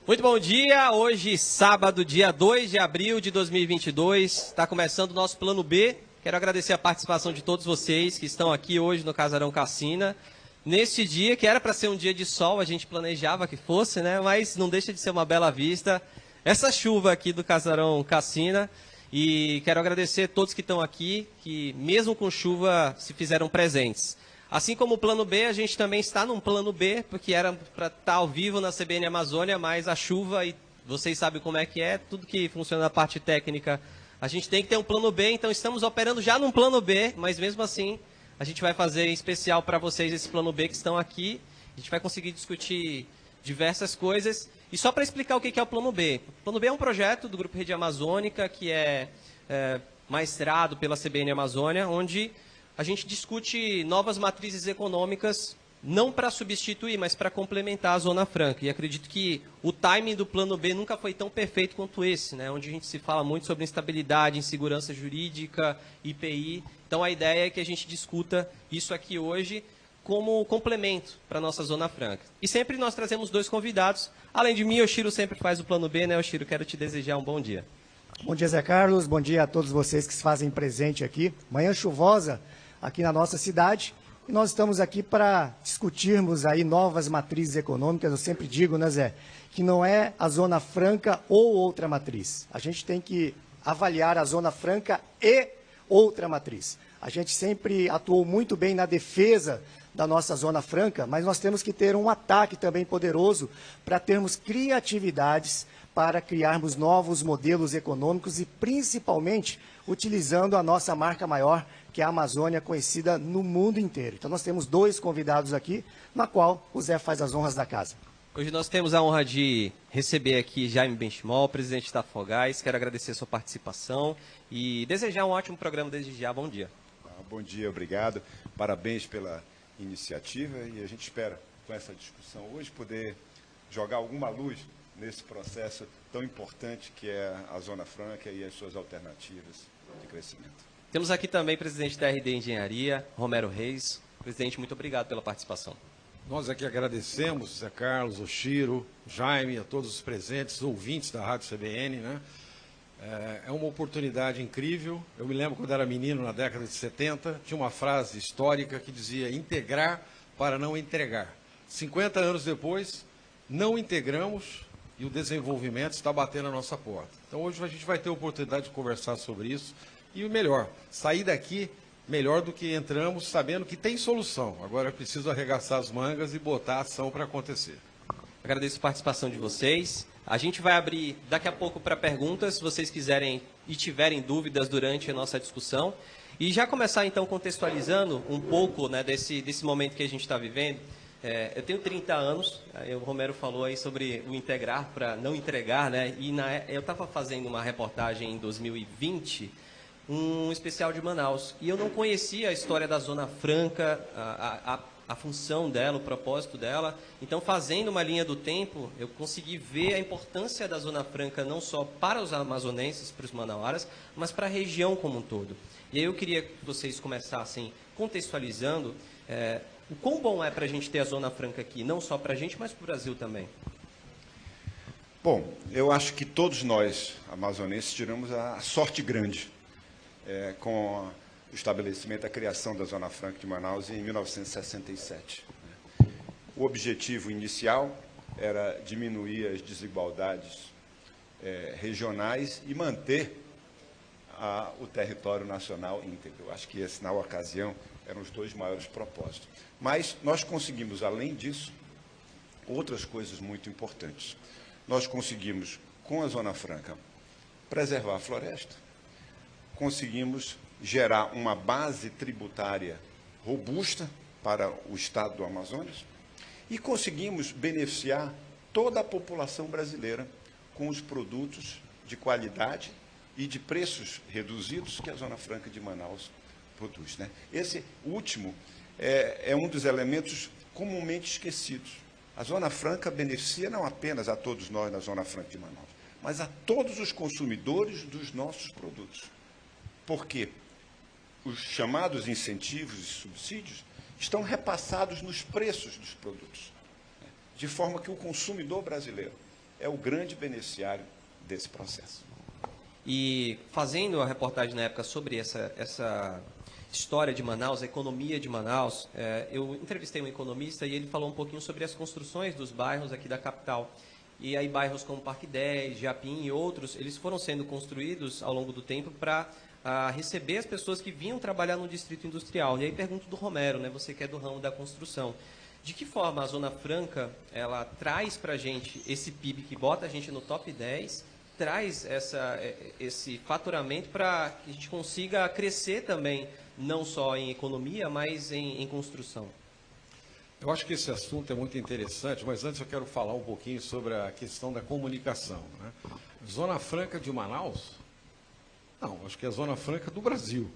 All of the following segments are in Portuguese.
Muito bom dia, hoje sábado, dia 2 de abril de 2022, está começando o nosso Plano B. Quero agradecer a participação de todos vocês que estão aqui hoje no Casarão Cassina. Neste dia, que era para ser um dia de sol, a gente planejava que fosse, né? Mas não deixa de ser uma bela vista. Essa chuva aqui do Casarão Cassina. E quero agradecer a todos que estão aqui, que mesmo com chuva se fizeram presentes. Assim como o Plano B, a gente também está num Plano B, porque era para estar ao vivo na CBN Amazônia, mas a chuva, e vocês sabem como é que é, tudo que funciona na parte técnica, a gente tem que ter um Plano B, então estamos operando já num Plano B, mas mesmo assim, a gente vai fazer em especial para vocês esse Plano B que estão aqui, a gente vai conseguir discutir diversas coisas, e só para explicar o que é o Plano B. O Plano B é um projeto do Grupo Rede Amazônica, que é maestrado pela CBN Amazônia, onde a gente discute novas matrizes econômicas, não para substituir, mas para complementar a Zona Franca. E acredito que o timing do Plano B nunca foi tão perfeito quanto esse, né? Onde a gente se fala muito sobre instabilidade, insegurança jurídica, IPI. Então a ideia é que a gente discuta isso aqui hoje como complemento para a nossa Zona Franca. E sempre nós trazemos dois convidados. Além de mim, o Chiro sempre faz o Plano B, né? O Chiro, quero te desejar um bom dia. Bom dia, Zé Carlos. Bom dia a todos vocês que se fazem presente aqui. Manhã chuvosa aqui na nossa cidade, e nós estamos aqui para discutirmos aí novas matrizes econômicas. Eu sempre digo, né, Zé, que não é a Zona Franca ou outra matriz. A gente tem que avaliar a Zona Franca e outra matriz. A gente sempre atuou muito bem na defesa da nossa Zona Franca, mas nós temos que ter um ataque também poderoso para termos criatividades para criarmos novos modelos econômicos e, principalmente, utilizando a nossa marca maior, que é a Amazônia, conhecida no mundo inteiro. Então, nós temos dois convidados aqui, na qual o Zé faz as honras da casa. Hoje nós temos a honra de receber aqui Jaime Benchimol, presidente da Afogás. Quero agradecer a sua participação e desejar um ótimo programa desde já. Bom dia. Bom dia, obrigado. Parabéns pela iniciativa e a gente espera, com essa discussão hoje, poder jogar alguma luz nesse processo tão importante que é a Zona Franca e as suas alternativas de crescimento. Temos aqui também o presidente da RD Engenharia, Romero Reis. Presidente, muito obrigado pela participação. Nós aqui agradecemos, Zé Carlos, o Chiro, Jaime, a todos os presentes, ouvintes da Rádio CBN, né? É uma oportunidade incrível. Eu me lembro quando era menino, na década de 70, tinha uma frase histórica que dizia: integrar para não entregar. 50 anos depois, não integramos e o desenvolvimento está batendo a nossa porta. Então hoje a gente vai ter a oportunidade de conversar sobre isso e o melhor, sair daqui melhor do que entramos, sabendo que tem solução. Agora é preciso arregaçar as mangas e botar a ação para acontecer. Agradeço a participação de vocês. A gente vai abrir daqui a pouco para perguntas, se vocês quiserem e tiverem dúvidas durante a nossa discussão. E já começar, então, contextualizando um pouco, né, desse momento que a gente está vivendo. Eu tenho 30 anos, o Romero falou aí sobre o integrar para não entregar, né? E eu estava fazendo uma reportagem em 2020, um especial de Manaus, e eu não conhecia a história da Zona Franca, a função dela, o propósito dela. Então, fazendo uma linha do tempo, eu consegui ver a importância da Zona Franca não só para os amazonenses, para os manauaras, mas para a região como um todo. E aí eu queria que vocês começassem contextualizando o quão bom é para a gente ter a Zona Franca aqui, não só para a gente, mas para o Brasil também. Bom, eu acho que todos nós, amazonenses, tiramos a sorte grande com o estabelecimento, a criação da Zona Franca de Manaus em 1967. O objetivo inicial era diminuir as desigualdades regionais e manter o território nacional íntegro. Eu acho que esse, na ocasião, eram os dois maiores propósitos. Mas nós conseguimos, além disso, outras coisas muito importantes. Nós conseguimos, com a Zona Franca, preservar a floresta, conseguimos gerar uma base tributária robusta para o estado do Amazonas e conseguimos beneficiar toda a população brasileira com os produtos de qualidade e de preços reduzidos que a Zona Franca de Manaus produz, né? Esse último é um dos elementos comumente esquecidos. A Zona Franca beneficia não apenas a todos nós na Zona Franca de Manaus, mas a todos os consumidores dos nossos produtos. Por quê? Os chamados incentivos e subsídios estão repassados nos preços dos produtos, de forma que o consumidor brasileiro é o grande beneficiário desse processo. E fazendo a reportagem na época sobre essa história de Manaus, a economia de Manaus, eu entrevistei um economista e ele falou um pouquinho sobre as construções dos bairros aqui da capital. E aí bairros como Parque 10, Japim e outros, eles foram sendo construídos ao longo do tempo para receber as pessoas que vinham trabalhar no distrito industrial. E aí pergunto do Romero, né, você que é do ramo da construção. De que forma a Zona Franca ela traz para a gente esse PIB que bota a gente no top 10, traz esse faturamento para que a gente consiga crescer também, não só em economia, mas em construção? Eu acho que esse assunto é muito interessante, mas antes eu quero falar um pouquinho sobre a questão da comunicação, né? Zona Franca de Manaus? Não, acho que é a Zona Franca do Brasil.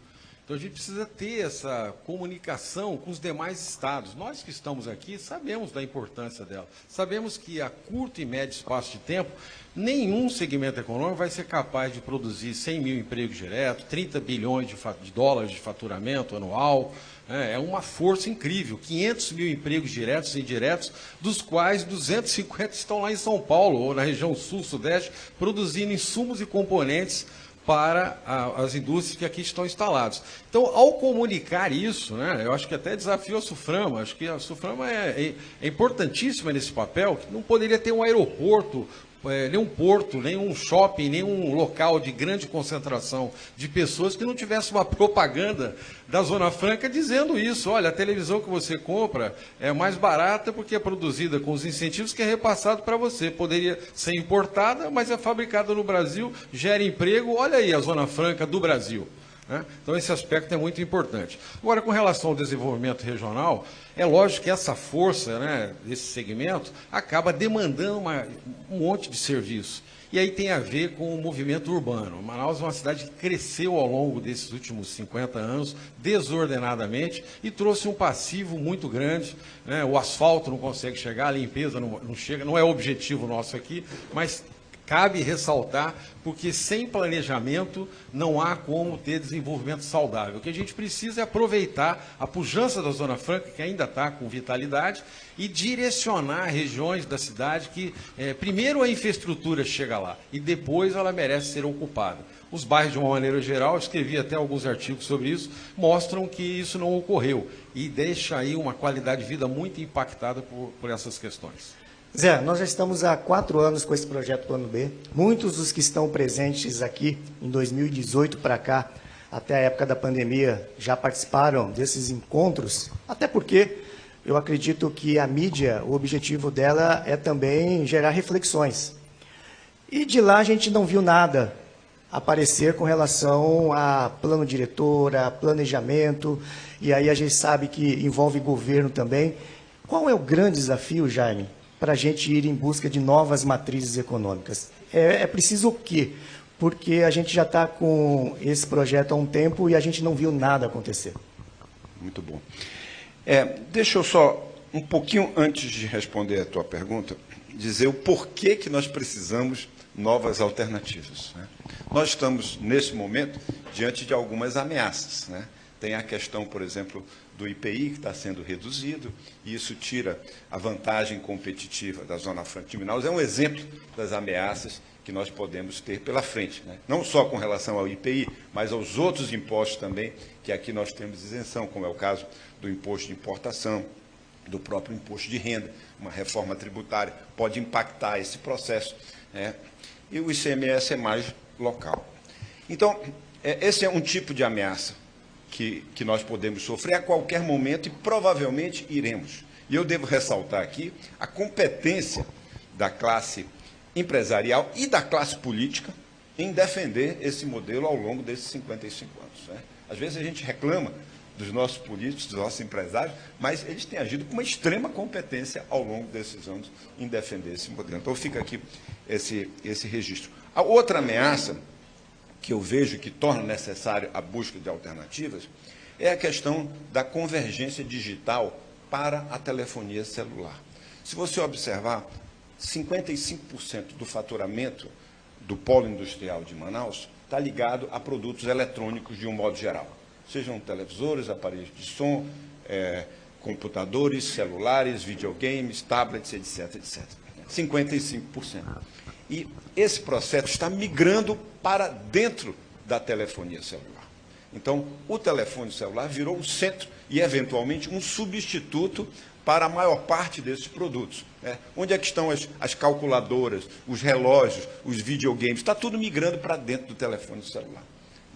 Então a gente precisa ter essa comunicação com os demais estados. Nós que estamos aqui sabemos da importância dela. Sabemos que a curto e médio espaço de tempo, nenhum segmento econômico vai ser capaz de produzir 100 mil empregos diretos, 30 bilhões de dólares de faturamento anual. É uma força incrível, 500 mil empregos diretos e indiretos, dos quais 250 estão lá em São Paulo, ou na região sul-sudeste, produzindo insumos e componentes para as indústrias que aqui estão instaladas. Então, ao comunicar isso, né, eu acho que até desafio a Suframa, acho que a Suframa é importantíssima nesse papel, que não poderia ter um aeroporto, nem um porto, nem um shopping, nem um local de grande concentração de pessoas que não tivesse uma propaganda da Zona Franca dizendo isso. Olha, a televisão que você compra é mais barata porque é produzida com os incentivos que é repassado para você. Poderia ser importada, mas é fabricada no Brasil, gera emprego. Olha aí a Zona Franca do Brasil. Então, esse aspecto é muito importante. Agora, com relação ao desenvolvimento regional, é lógico que essa força, né, desse segmento acaba demandando um monte de serviço. E aí tem a ver com o movimento urbano. Manaus é uma cidade que cresceu ao longo desses últimos 50 anos, desordenadamente, e trouxe um passivo muito grande, né? O asfalto não consegue chegar, a limpeza não chega, não é o objetivo nosso aqui, mas cabe ressaltar, porque sem planejamento não há como ter desenvolvimento saudável. O que a gente precisa é aproveitar a pujança da Zona Franca, que ainda está com vitalidade, e direcionar regiões da cidade que, primeiro, a infraestrutura chega lá, e depois ela merece ser ocupada. Os bairros, de uma maneira geral, escrevi até alguns artigos sobre isso, mostram que isso não ocorreu, e deixa aí uma qualidade de vida muito impactada por essas questões. Zé, nós já estamos há 4 anos com esse projeto Plano B. Muitos dos que estão presentes aqui em 2018 para cá, até a época da pandemia, já participaram desses encontros, até porque eu acredito que a mídia, o objetivo dela é também gerar reflexões. E de lá a gente não viu nada aparecer com relação a plano diretor, a planejamento, e aí a gente sabe que envolve governo também. Qual é o grande desafio, Jaime, para a gente ir em busca de novas matrizes econômicas? É preciso o quê? Porque a gente já está com esse projeto há um tempo e a gente não viu nada acontecer. Muito bom. Deixa eu só, um pouquinho antes de responder a tua pergunta, dizer o porquê que nós precisamos novas alternativas, né? Nós estamos, nesse momento, diante de algumas ameaças, né? Tem a questão, por exemplo, do IPI, que está sendo reduzido, e isso tira a vantagem competitiva da Zona Franca de Manaus. É um exemplo das ameaças que nós podemos ter pela frente, né? Não só com relação ao IPI, mas aos outros impostos também, que aqui nós temos isenção, como é o caso do imposto de importação, do próprio imposto de renda. Uma reforma tributária pode impactar esse processo, né? E o ICMS é mais local. Então, esse é um tipo de ameaça que nós podemos sofrer a qualquer momento e provavelmente iremos. E eu devo ressaltar aqui a competência da classe empresarial e da classe política em defender esse modelo ao longo desses 55 anos, né? Às vezes a gente reclama dos nossos políticos, dos nossos empresários, mas eles têm agido com uma extrema competência ao longo desses anos em defender esse modelo. Então fica aqui esse registro. A outra ameaça que eu vejo que torna necessário a busca de alternativas é a questão da convergência digital para a telefonia celular. Se você observar, 55% do faturamento do polo industrial de Manaus está ligado a produtos eletrônicos de um modo geral. Sejam televisores, aparelhos de som, computadores, celulares, videogames, tablets, etc, etc. 55%. E esse processo está migrando para dentro da telefonia celular. Então, o telefone celular virou um centro e, eventualmente, um substituto para a maior parte desses produtos. Né? Onde é que estão as calculadoras, os relógios, os videogames? Está tudo migrando para dentro do telefone celular.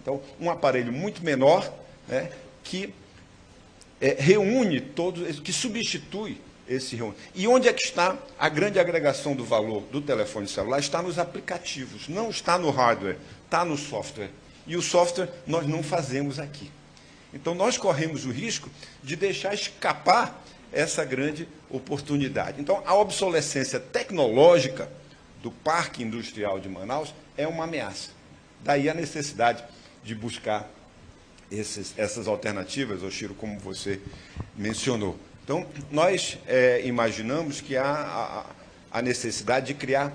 Então, um aparelho muito menor, né, que reúne todos, que substitui esse reúne. E onde é que está a grande agregação do valor do telefone celular? Está nos aplicativos, não está no hardware, está no software. E o software nós não fazemos aqui. Então, nós corremos o risco de deixar escapar essa grande oportunidade. Então, a obsolescência tecnológica do parque industrial de Manaus é uma ameaça. Daí a necessidade de buscar essas alternativas, Oshiro, como você mencionou. Então, nós imaginamos que há a necessidade de criar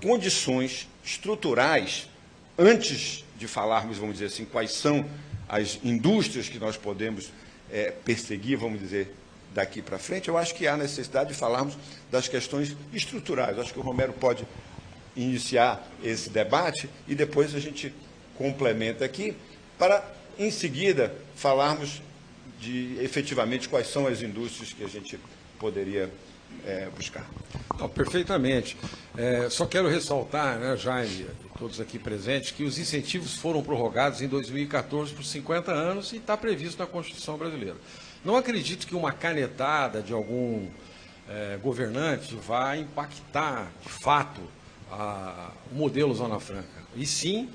condições estruturais, antes de falarmos, vamos dizer assim, quais são as indústrias que nós podemos perseguir, vamos dizer, daqui para frente. Eu acho que há necessidade de falarmos das questões estruturais. Acho que o Romero pode iniciar esse debate e depois a gente complementa aqui para, em seguida, falarmos de, efetivamente, quais são as indústrias que a gente poderia buscar. Não, perfeitamente. Só quero ressaltar, né, Jaime, e todos aqui presentes, que os incentivos foram prorrogados em 2014 por 50 anos e está previsto na Constituição brasileira. Não acredito que uma canetada de algum governante vá impactar, de fato, o modelo Zona Franca, e sim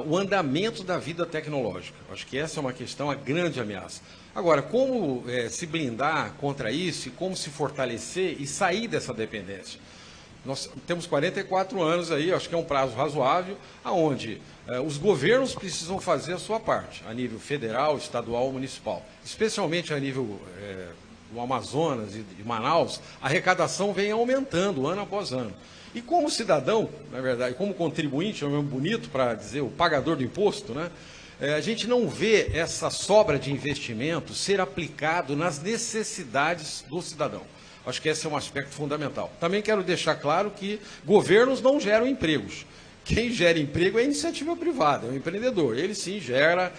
o andamento da vida tecnológica. Acho que essa é uma questão, a grande ameaça. Agora, como se blindar contra isso e como se fortalecer e sair dessa dependência? Nós temos 44 anos aí, acho que é um prazo razoável, aonde os governos precisam fazer a sua parte, a nível federal, estadual, municipal. Especialmente a nível do Amazonas e de Manaus, a arrecadação vem aumentando ano após ano. E como cidadão, na verdade, como contribuinte, é um nome bonito para dizer o pagador do imposto, né? A gente não vê essa sobra de investimento ser aplicado nas necessidades do cidadão. Acho que esse é um aspecto fundamental. Também quero deixar claro que governos não geram empregos. Quem gera emprego é a iniciativa privada, é o empreendedor. Ele sim gera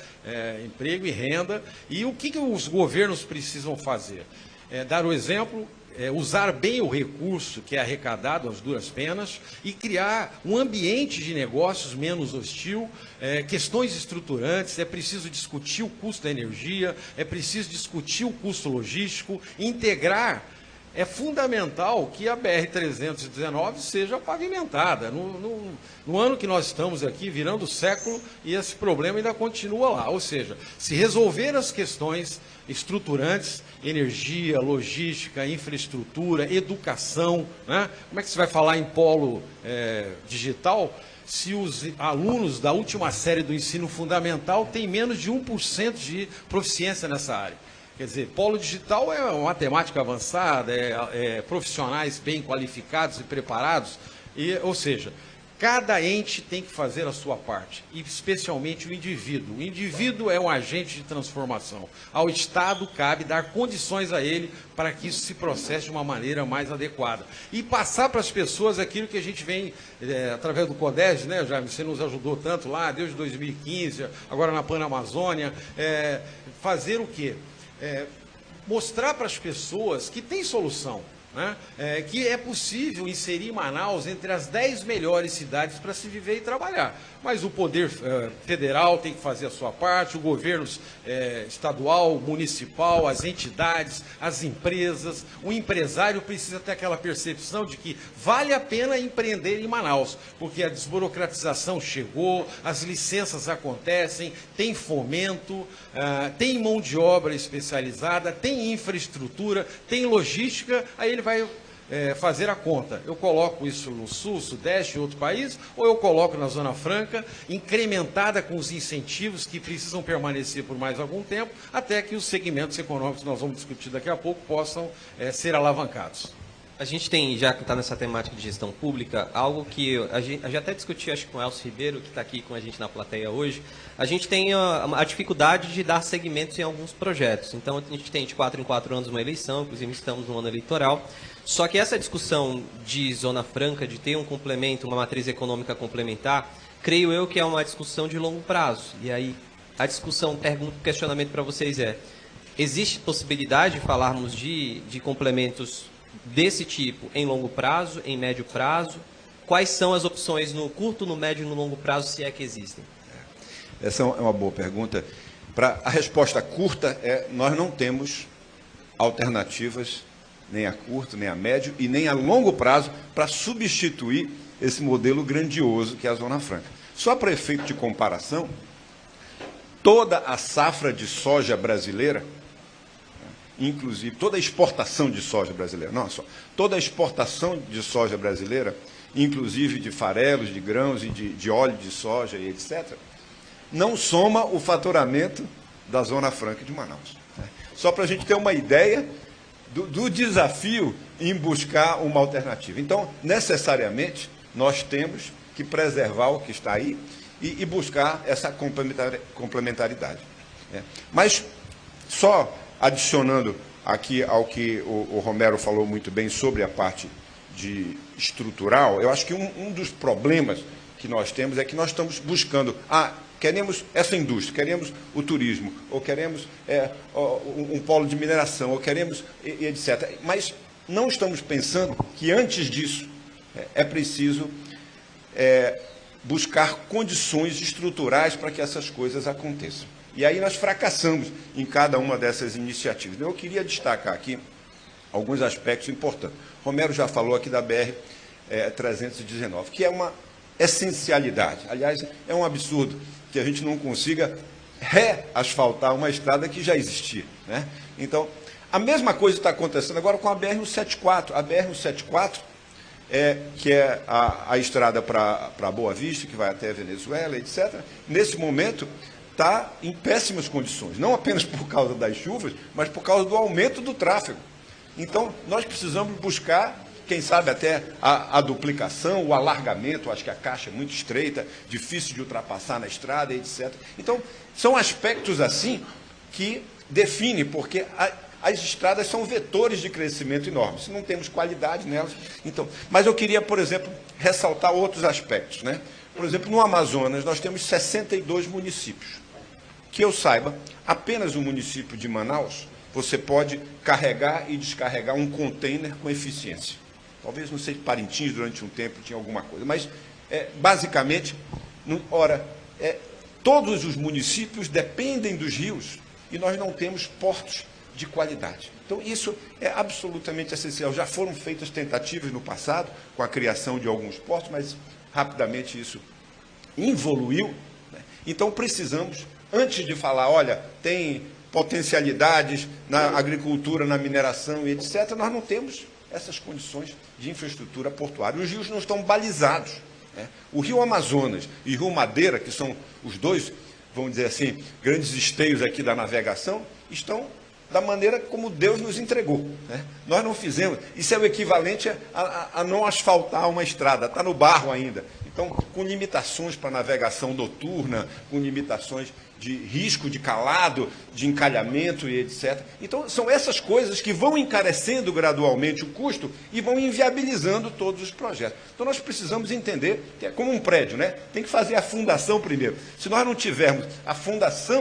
emprego e renda. E o que os governos precisam fazer? Dar o exemplo, usar bem o recurso que é arrecadado às duras penas e criar um ambiente de negócios menos hostil, questões estruturantes, é preciso discutir o custo da energia, é preciso discutir o custo logístico, integrar. É fundamental que a BR-319 seja pavimentada. No ano que nós estamos aqui, virando o século, e esse problema ainda continua lá. Ou seja, se resolver as questões estruturantes, energia, logística, infraestrutura, educação, né? Como é que você vai falar em polo digital se os alunos da última série do ensino fundamental têm menos de 1% de proficiência nessa área? Quer dizer, polo digital é uma matemática avançada, profissionais bem qualificados e preparados, ou seja, cada ente tem que fazer a sua parte, e especialmente o indivíduo. O indivíduo é um agente de transformação. Ao Estado cabe dar condições a ele para que isso se processe de uma maneira mais adequada. E passar para as pessoas aquilo que a gente vem, através do CODES, né, Jaime, você nos ajudou tanto lá, desde 2015, agora na Panamazônia, fazer o quê? Mostrar para as pessoas que tem solução, né? Que é possível inserir Manaus entre as 10 melhores cidades para se viver e trabalhar. Mas o poder federal tem que fazer a sua parte, o governo estadual, municipal, as entidades, as empresas. O empresário precisa ter aquela percepção de que vale a pena empreender em Manaus, porque a desburocratização chegou, as licenças acontecem, tem fomento, tem mão de obra especializada, tem infraestrutura, tem logística, aí ele vai fazer a conta. Eu coloco isso no Sul, Sudeste, em outro país, ou eu coloco na Zona Franca, incrementada com os incentivos que precisam permanecer por mais algum tempo, até que os segmentos econômicos que nós vamos discutir daqui a pouco possam ser alavancados. A gente tem, já que está nessa temática de gestão pública, algo que a gente até discutiu, acho que com o Elcio Ribeiro, que está aqui com a gente na plateia hoje. A gente tem a dificuldade de dar segmentos em alguns projetos. Então, a gente tem de 4 em 4 anos uma eleição, inclusive estamos no ano eleitoral. Só que essa discussão de Zona Franca, de ter um complemento, uma matriz econômica complementar, creio eu que é uma discussão de longo prazo. E aí, a discussão, pergunta, questionamento para vocês é, existe possibilidade de falarmos de complementos desse tipo em longo prazo, em médio prazo? Quais são as opções no curto, no médio e no longo prazo, se é que existem? Essa é uma boa pergunta. A resposta curta é: nós não temos alternativas nem a curto, nem a médio e nem a longo prazo para substituir esse modelo grandioso que é a Zona Franca. Só para efeito de comparação, toda a safra de soja brasileira, inclusive toda a exportação de soja brasileira, não só, toda a exportação de soja brasileira, inclusive de farelos, de grãos e de óleo de soja e etc., não soma o faturamento da Zona Franca de Manaus. Só para a gente ter uma ideia do desafio em buscar uma alternativa. Então, necessariamente, nós temos que preservar o que está aí e buscar essa complementaridade. Mas, só adicionando aqui ao que o Romero falou muito bem sobre a parte estrutural, eu acho que um dos problemas que nós temos é que nós estamos buscando, queremos essa indústria, queremos o turismo, ou queremos um polo de mineração, ou queremos etc. Mas não estamos pensando que antes disso é preciso buscar condições estruturais para que essas coisas aconteçam. E aí nós fracassamos em cada uma dessas iniciativas. Eu queria destacar aqui alguns aspectos importantes. Romero já falou aqui da BR-319, que é uma essencialidade. Aliás, é um absurdo que a gente não consiga reasfaltar uma estrada que já existia, né? Então, a mesma coisa está acontecendo agora com a BR-174. A BR-174, que é a estrada para Boa Vista, que vai até a Venezuela, etc., nesse momento está em péssimas condições, não apenas por causa das chuvas, mas por causa do aumento do tráfego. Então, nós precisamos buscar, quem sabe até a duplicação, o alargamento. Acho que a caixa é muito estreita, difícil de ultrapassar na estrada, etc. Então, são aspectos assim que definem, porque as estradas são vetores de crescimento enorme. Se não temos qualidade nelas, então. Mas eu queria, por exemplo, ressaltar outros aspectos, né? Por exemplo, no Amazonas, nós temos 62 municípios. Que eu saiba, apenas o município de Manaus, você pode carregar e descarregar um container com eficiência. Talvez, não sei, Parintins, durante um tempo, tinha alguma coisa. Mas, basicamente, todos os municípios dependem dos rios e nós não temos portos de qualidade. Então, isso é absolutamente essencial. Já foram feitas tentativas no passado com a criação de alguns portos, mas rapidamente isso evoluiu, né? Então, precisamos, antes de falar, olha, tem potencialidades na agricultura, na mineração e etc., nós não temos essas condições de infraestrutura portuária. Os rios não estão balizados, né? O Rio Amazonas e o Rio Madeira, que são os dois, vamos dizer assim, grandes esteios aqui da navegação, estão da maneira como Deus nos entregou, né? Nós não fizemos. Isso é o equivalente a não asfaltar uma estrada, está no barro ainda. Então, com limitações para navegação noturna, com limitações de risco de calado, de encalhamento e etc. Então, são essas coisas que vão encarecendo gradualmente o custo e vão inviabilizando todos os projetos. Então, nós precisamos entender que é como um prédio, né? Tem que fazer a fundação primeiro. Se nós não tivermos a fundação,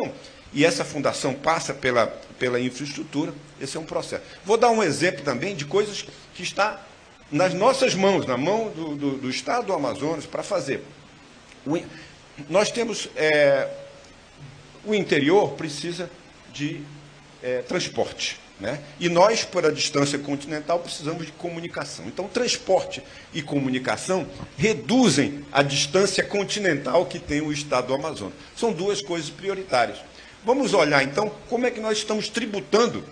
e essa fundação passa pela infraestrutura, esse é um processo. Vou dar um exemplo também de coisas que está nas nossas mãos, na mão do Estado do Amazonas, para fazer. Nós temos... o interior precisa de transporte, né? E nós, por a distância continental, precisamos de comunicação. Então, transporte e comunicação reduzem a distância continental que tem o Estado do Amazonas. São duas coisas prioritárias. Vamos olhar, então, como é que nós estamos tributando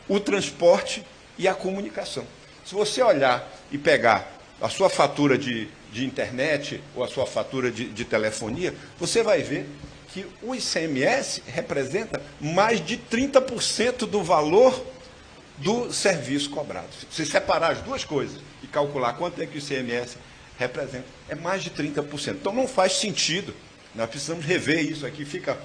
o transporte e a comunicação. Se você olhar e pegar a sua fatura de internet ou a sua fatura de telefonia, você vai ver que o ICMS representa mais de 30% do valor do serviço cobrado. Se separar as duas coisas e calcular quanto é que o ICMS representa, é mais de 30%. Então não faz sentido, nós precisamos rever isso aqui, fica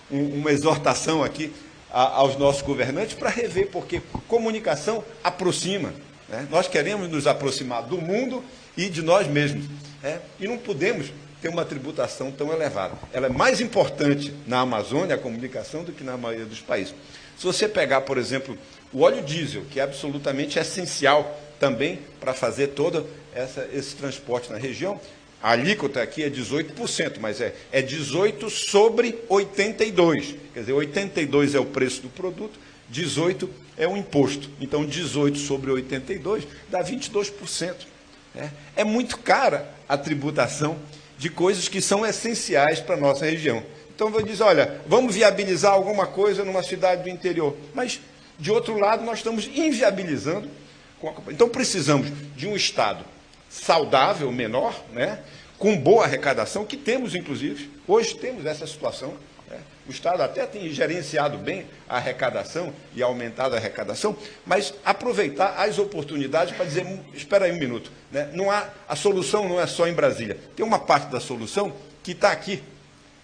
uma exortação aqui aos nossos governantes para rever, porque comunicação aproxima, né? Nós queremos nos aproximar do mundo e de nós mesmos, né? E não podemos ter uma tributação tão elevada. Ela é mais importante na Amazônia, a comunicação, do que na maioria dos países. Se você pegar, por exemplo, o óleo diesel, que é absolutamente essencial também para fazer todo esse transporte na região, a alíquota aqui é 18%, mas é 18 sobre 82. Quer dizer, 82 é o preço do produto, 18 é o imposto. Então, 18 sobre 82 dá 22%. É muito cara a tributação de coisas que são essenciais para a nossa região. Então, eu vou dizer, olha, vamos viabilizar alguma coisa numa cidade do interior. Mas, de outro lado, nós estamos inviabilizando. Então, precisamos de um Estado saudável, menor, né, com boa arrecadação, que temos, inclusive. Hoje temos essa situação. Né? O Estado até tem gerenciado bem a arrecadação e aumentado a arrecadação, mas aproveitar as oportunidades para dizer, espera aí um minuto, né? A solução não é só em Brasília. Tem uma parte da solução que está aqui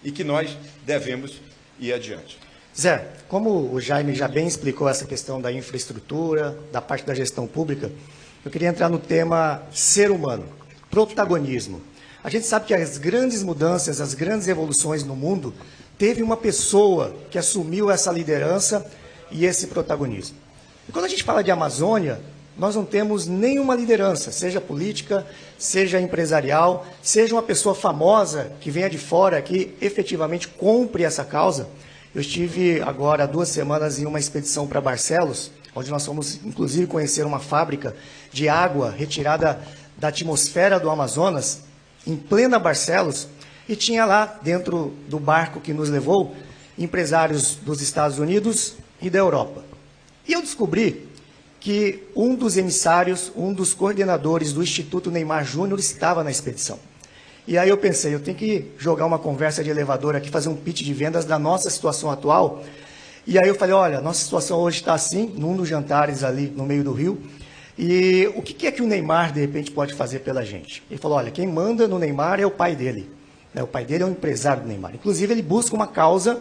e que nós devemos ir adiante. Zé, como o Jaime já bem explicou essa questão da infraestrutura, da parte da gestão pública, eu queria entrar no tema ser humano, protagonismo. A gente sabe que as grandes mudanças, as grandes evoluções no mundo, teve uma pessoa que assumiu essa liderança e esse protagonismo. E quando a gente fala de Amazônia, nós não temos nenhuma liderança, seja política, seja empresarial, seja uma pessoa famosa que venha de fora, que efetivamente compre essa causa. Eu estive agora 2 semanas em uma expedição para Barcelos, onde nós fomos, inclusive, conhecer uma fábrica de água retirada da atmosfera do Amazonas, em plena Barcelos, e tinha lá, dentro do barco que nos levou, empresários dos Estados Unidos e da Europa. E eu descobri que um dos emissários, um dos coordenadores do Instituto Neymar Júnior estava na expedição. E aí eu pensei, eu tenho que jogar uma conversa de elevador aqui, fazer um pitch de vendas da nossa situação atual. E aí eu falei, olha, nossa situação hoje está assim, num dos jantares ali no meio do Rio, e o que é que o Neymar, de repente, pode fazer pela gente? Ele falou, olha, quem manda no Neymar é o pai dele. O pai dele é um empresário do Neymar. Inclusive, ele busca uma causa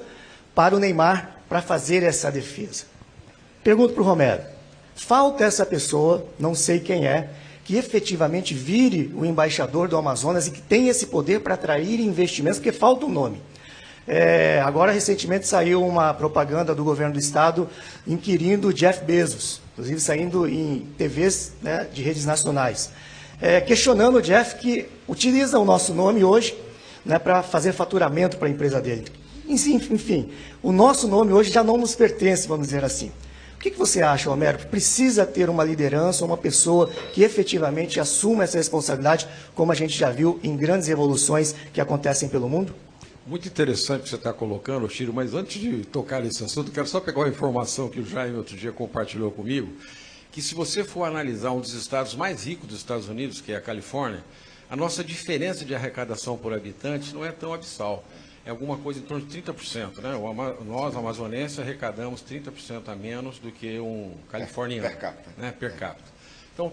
para o Neymar, para fazer essa defesa. Pergunto para o Romero, falta essa pessoa, não sei quem é, que efetivamente vire o embaixador do Amazonas e que tenha esse poder para atrair investimentos, porque falta um nome. Agora, recentemente, saiu uma propaganda do governo do Estado inquirindo o Jeff Bezos, inclusive saindo em TVs, né, de redes nacionais, questionando o Jeff que utiliza o nosso nome hoje, né, para fazer faturamento para a empresa dele. Enfim, o nosso nome hoje já não nos pertence, vamos dizer assim. O que você acha, Homero? Precisa ter uma liderança, uma pessoa que efetivamente assuma essa responsabilidade, como a gente já viu em grandes evoluções que acontecem pelo mundo? Muito interessante o que você está colocando, Chiro, mas antes de tocar nesse assunto, quero só pegar uma informação que o Jaime outro dia compartilhou comigo, que se você for analisar um dos estados mais ricos dos Estados Unidos, que é a Califórnia, a nossa diferença de arrecadação por habitante não é tão abissal. É alguma coisa em torno de 30%. Né? Nós, amazonenses, arrecadamos 30% a menos do que um californiano. Per capita. Né? Per capita. Então,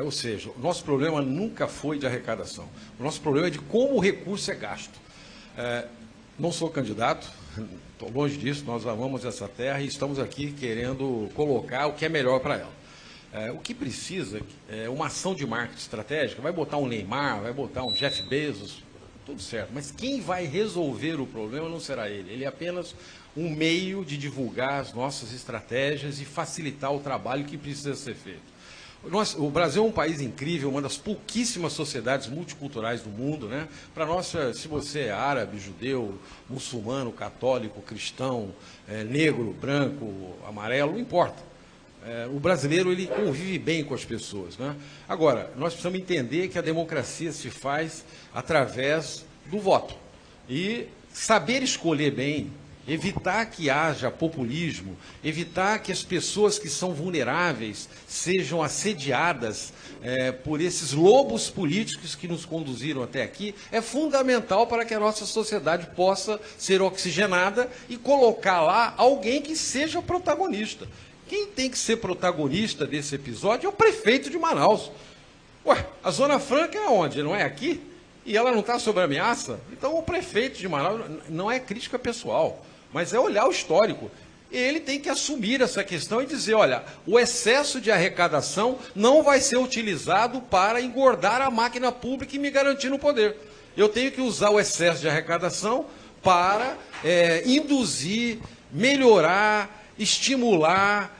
ou seja, o nosso problema nunca foi de arrecadação. O nosso problema é de como o recurso é gasto. Não sou candidato, estou longe disso, nós amamos essa terra e estamos aqui querendo colocar o que é melhor para ela. O que precisa é uma ação de marketing estratégica, vai botar um Neymar, vai botar um Jeff Bezos, tudo certo, mas quem vai resolver o problema não será ele é apenas um meio de divulgar as nossas estratégias e facilitar o trabalho que precisa ser feito. O Brasil é um país incrível, uma das pouquíssimas sociedades multiculturais do mundo, né? Para nós, se você é árabe, judeu, muçulmano, católico, cristão, negro, branco, amarelo, não importa. O brasileiro, ele convive bem com as pessoas, né? Agora, nós precisamos entender que a democracia se faz através do voto. E saber escolher bem, evitar que haja populismo, evitar que as pessoas que são vulneráveis sejam assediadas por esses lobos políticos que nos conduziram até aqui, é fundamental para que a nossa sociedade possa ser oxigenada e colocar lá alguém que seja protagonista. Quem tem que ser protagonista desse episódio é o prefeito de Manaus. Ué, a Zona Franca é onde? Não é aqui? E ela não está sob ameaça? Então o prefeito de Manaus, não é crítica pessoal, mas é olhar o histórico. Ele tem que assumir essa questão e dizer, olha, o excesso de arrecadação não vai ser utilizado para engordar a máquina pública e me garantir no poder. Eu tenho que usar o excesso de arrecadação para induzir, melhorar, estimular,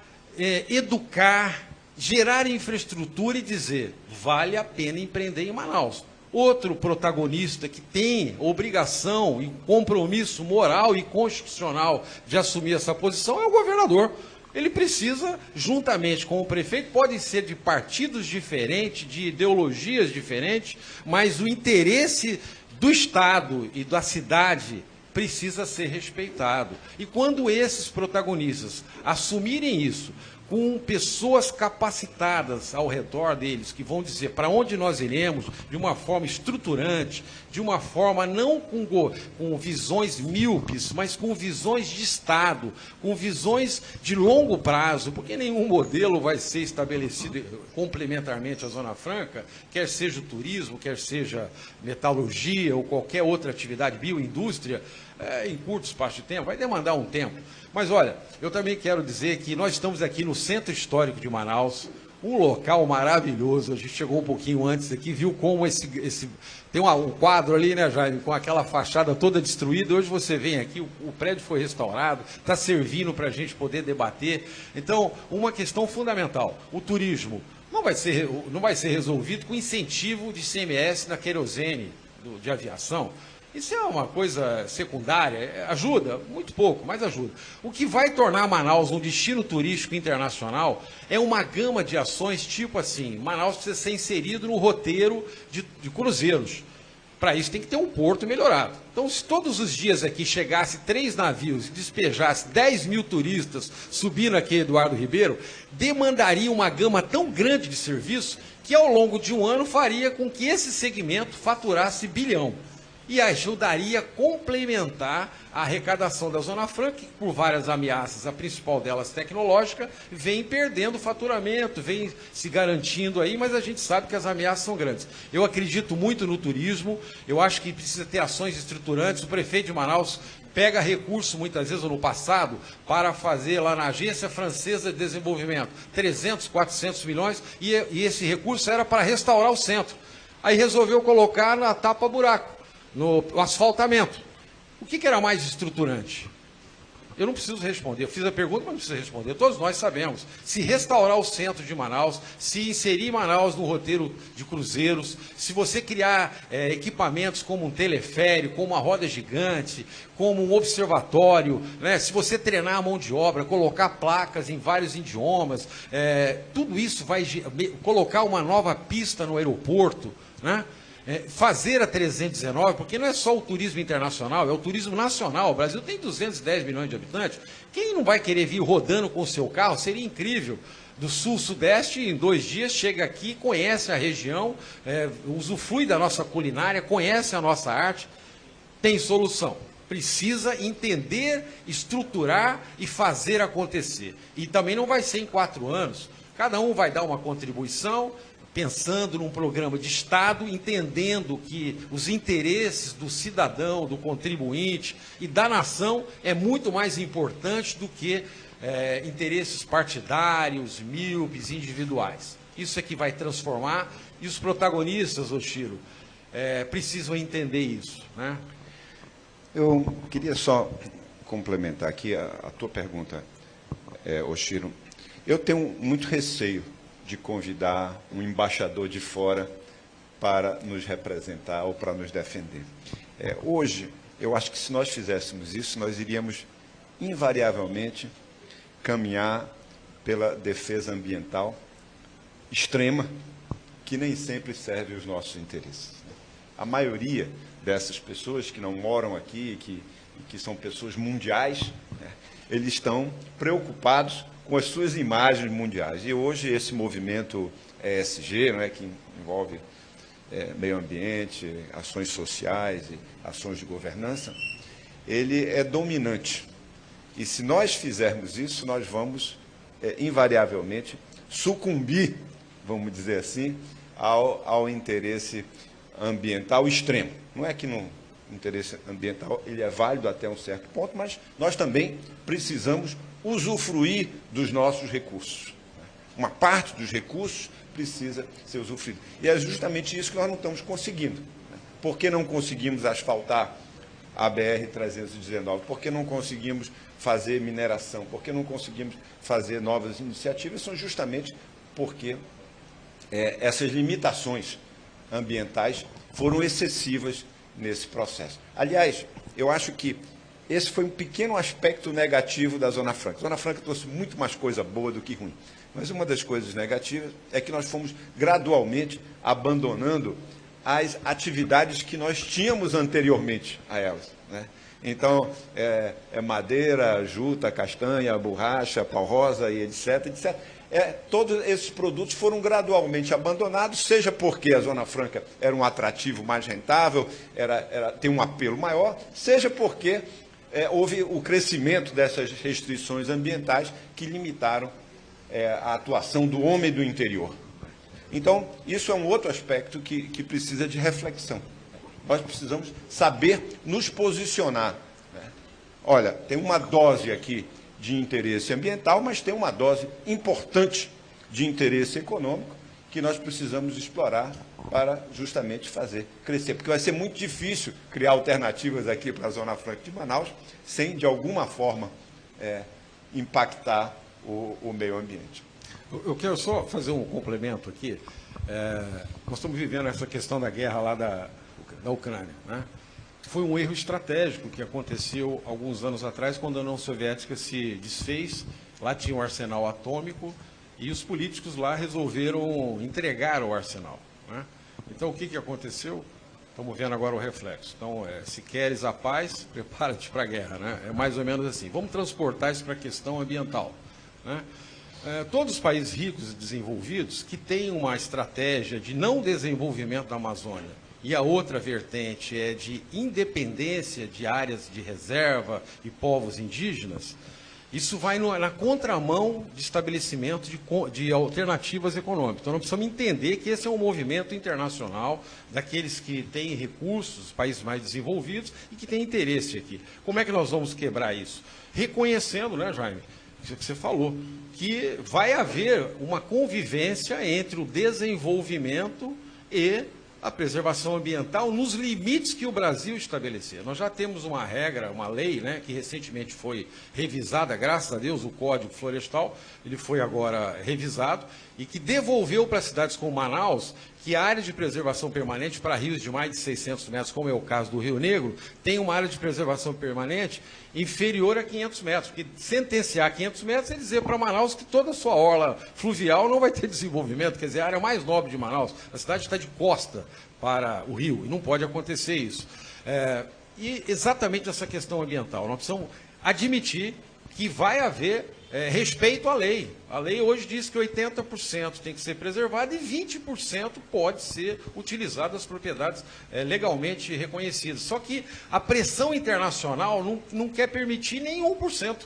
educar, gerar infraestrutura e dizer, vale a pena empreender em Manaus. Outro protagonista que tem obrigação e compromisso moral e constitucional de assumir essa posição é o governador. Ele precisa, juntamente com o prefeito, podem ser de partidos diferentes, de ideologias diferentes, mas o interesse do Estado e da cidade precisa ser respeitado. E quando esses protagonistas assumirem isso, com pessoas capacitadas ao redor deles, que vão dizer para onde nós iremos, de uma forma estruturante, de uma forma não com visões míopes, mas com visões de Estado, com visões de longo prazo, porque nenhum modelo vai ser estabelecido complementarmente à Zona Franca, quer seja o turismo, quer seja metalurgia ou qualquer outra atividade, bioindústria, em curto espaço de tempo, vai demandar um tempo. Mas olha, eu também quero dizer que nós estamos aqui no Centro Histórico de Manaus, um local maravilhoso. A gente chegou um pouquinho antes aqui, viu como tem um quadro ali, né, Jaime, com aquela fachada toda destruída. Hoje você vem aqui, o prédio foi restaurado, está servindo para a gente poder debater. Então, uma questão fundamental, o turismo não vai ser resolvido com incentivo de ICMS na querosene de aviação. Isso é uma coisa secundária, ajuda, muito pouco, mas ajuda. O que vai tornar Manaus um destino turístico internacional é uma gama de ações, tipo assim, Manaus precisa ser inserido no roteiro de cruzeiros. Para isso tem que ter um porto melhorado. Então, se todos os dias aqui chegasse 3 navios e despejasse 10 mil turistas subindo aqui Eduardo Ribeiro, demandaria uma gama tão grande de serviço que ao longo de um ano faria com que esse segmento faturasse bilhão. E ajudaria a complementar a arrecadação da Zona Franca, que por várias ameaças, a principal delas tecnológica, vem perdendo faturamento, vem se garantindo aí, mas a gente sabe que as ameaças são grandes. Eu acredito muito no turismo, eu acho que precisa ter ações estruturantes. O prefeito de Manaus pega recurso, muitas vezes, no passado, para fazer lá na Agência Francesa de Desenvolvimento, 300, 400 milhões, e esse recurso era para restaurar o centro. Aí resolveu colocar na tapa-buraco, no asfaltamento. O que era mais estruturante? Eu não preciso responder. Eu fiz a pergunta, mas não preciso responder. Todos nós sabemos. Se restaurar o centro de Manaus, se inserir Manaus no roteiro de cruzeiros, se você criar equipamentos como um teleférico, como uma roda gigante, como um observatório, né? Se você treinar a mão de obra, colocar placas em vários idiomas, tudo isso vai colocar uma nova pista no aeroporto, né? Fazer a 319, porque não é só o turismo internacional, é o turismo nacional. O Brasil tem 210 milhões de habitantes. Quem não vai querer vir rodando com o seu carro? Seria incrível. Do sul, sudeste, em 2 dias, chega aqui, conhece a região, usufrui da nossa culinária, conhece a nossa arte. Tem solução. Precisa entender, estruturar e fazer acontecer. E também não vai ser em 4 anos. Cada um vai dar uma contribuição, pensando num programa de Estado, entendendo que os interesses do cidadão, do contribuinte e da nação é muito mais importante do que interesses partidários, míopes, individuais. Isso é que vai transformar, e os protagonistas, Oshiro, precisam entender isso, né? Eu queria só complementar aqui a tua pergunta, Oshiro. Eu tenho muito receio de convidar um embaixador de fora para nos representar ou para nos defender. Hoje, eu acho que se nós fizéssemos isso, nós iríamos invariavelmente caminhar pela defesa ambiental extrema, que nem sempre serve os nossos interesses. A maioria dessas pessoas que não moram aqui, que são pessoas mundiais, né, eles estão preocupados com as suas imagens mundiais. E hoje esse movimento ESG, não é, que envolve meio ambiente, ações sociais e ações de governança, ele é dominante. E se nós fizermos isso, nós vamos invariavelmente, sucumbir, vamos dizer assim, ao interesse ambiental extremo. Não é que o interesse ambiental ele é válido até um certo ponto, mas nós também precisamos usufruir dos nossos recursos. Uma parte dos recursos precisa ser usufruída. E é justamente isso que nós não estamos conseguindo. Por que não conseguimos asfaltar a BR-319? Por que não conseguimos fazer mineração? Por que não conseguimos fazer novas iniciativas? São justamente porque essas limitações ambientais foram excessivas nesse processo. Aliás, eu acho que esse foi um pequeno aspecto negativo da Zona Franca. A Zona Franca trouxe muito mais coisa boa do que ruim. Mas uma das coisas negativas é que nós fomos gradualmente abandonando as atividades que nós tínhamos anteriormente a elas, né? Então, madeira, juta, castanha, borracha, pau-rosa e etc, etc. Todos esses produtos foram gradualmente abandonados, seja porque a Zona Franca era um atrativo mais rentável, tem um apelo maior, seja porque houve o crescimento dessas restrições ambientais que limitaram a atuação do homem do interior. Então, isso é um outro aspecto que precisa de reflexão. Nós precisamos saber nos posicionar, né? Olha, tem uma dose aqui de interesse ambiental, mas tem uma dose importante de interesse econômico que nós precisamos explorar para justamente fazer crescer. Porque vai ser muito difícil criar alternativas aqui para a Zona Franca de Manaus sem, de alguma forma, impactar o meio ambiente. Eu quero só fazer um complemento aqui. Nós estamos vivendo essa questão da guerra lá da Ucrânia, né? Foi um erro estratégico que aconteceu alguns anos atrás, quando a União Soviética se desfez. Lá tinha um arsenal atômico e os políticos lá resolveram entregar o arsenal, né? Então, o que aconteceu? Estamos vendo agora o reflexo. Então, se queres a paz, prepara-te para a guerra, né? É mais ou menos assim. Vamos transportar isso para a questão ambiental, né? Todos os países ricos e desenvolvidos que têm uma estratégia de não desenvolvimento da Amazônia e a outra vertente é de independência de áreas de reserva e povos indígenas, isso vai na contramão de estabelecimento de alternativas econômicas. Então, nós precisamos entender que esse é um movimento internacional daqueles que têm recursos, países mais desenvolvidos, e que têm interesse aqui. Como é que nós vamos quebrar isso? Reconhecendo, né, Jaime, que você falou, que vai haver uma convivência entre o desenvolvimento e a preservação ambiental nos limites que o Brasil estabelecer. Nós já temos uma regra, uma lei, né, que recentemente foi revisada, graças a Deus, o Código Florestal, ele foi agora revisado, e que devolveu para cidades como Manaus que a área de preservação permanente para rios de mais de 600 metros, como é o caso do Rio Negro, tem uma área de preservação permanente inferior a 500 metros. Porque sentenciar 500 metros é dizer para Manaus que toda a sua orla fluvial não vai ter desenvolvimento, quer dizer, a área mais nobre de Manaus. A cidade está de costa para o rio, e não pode acontecer isso. E exatamente essa questão ambiental, nós precisamos admitir que vai haver respeito à lei. A lei hoje diz que 80% tem que ser preservado e 20% pode ser utilizado as propriedades legalmente reconhecidas. Só que a pressão internacional não quer permitir nem 1%.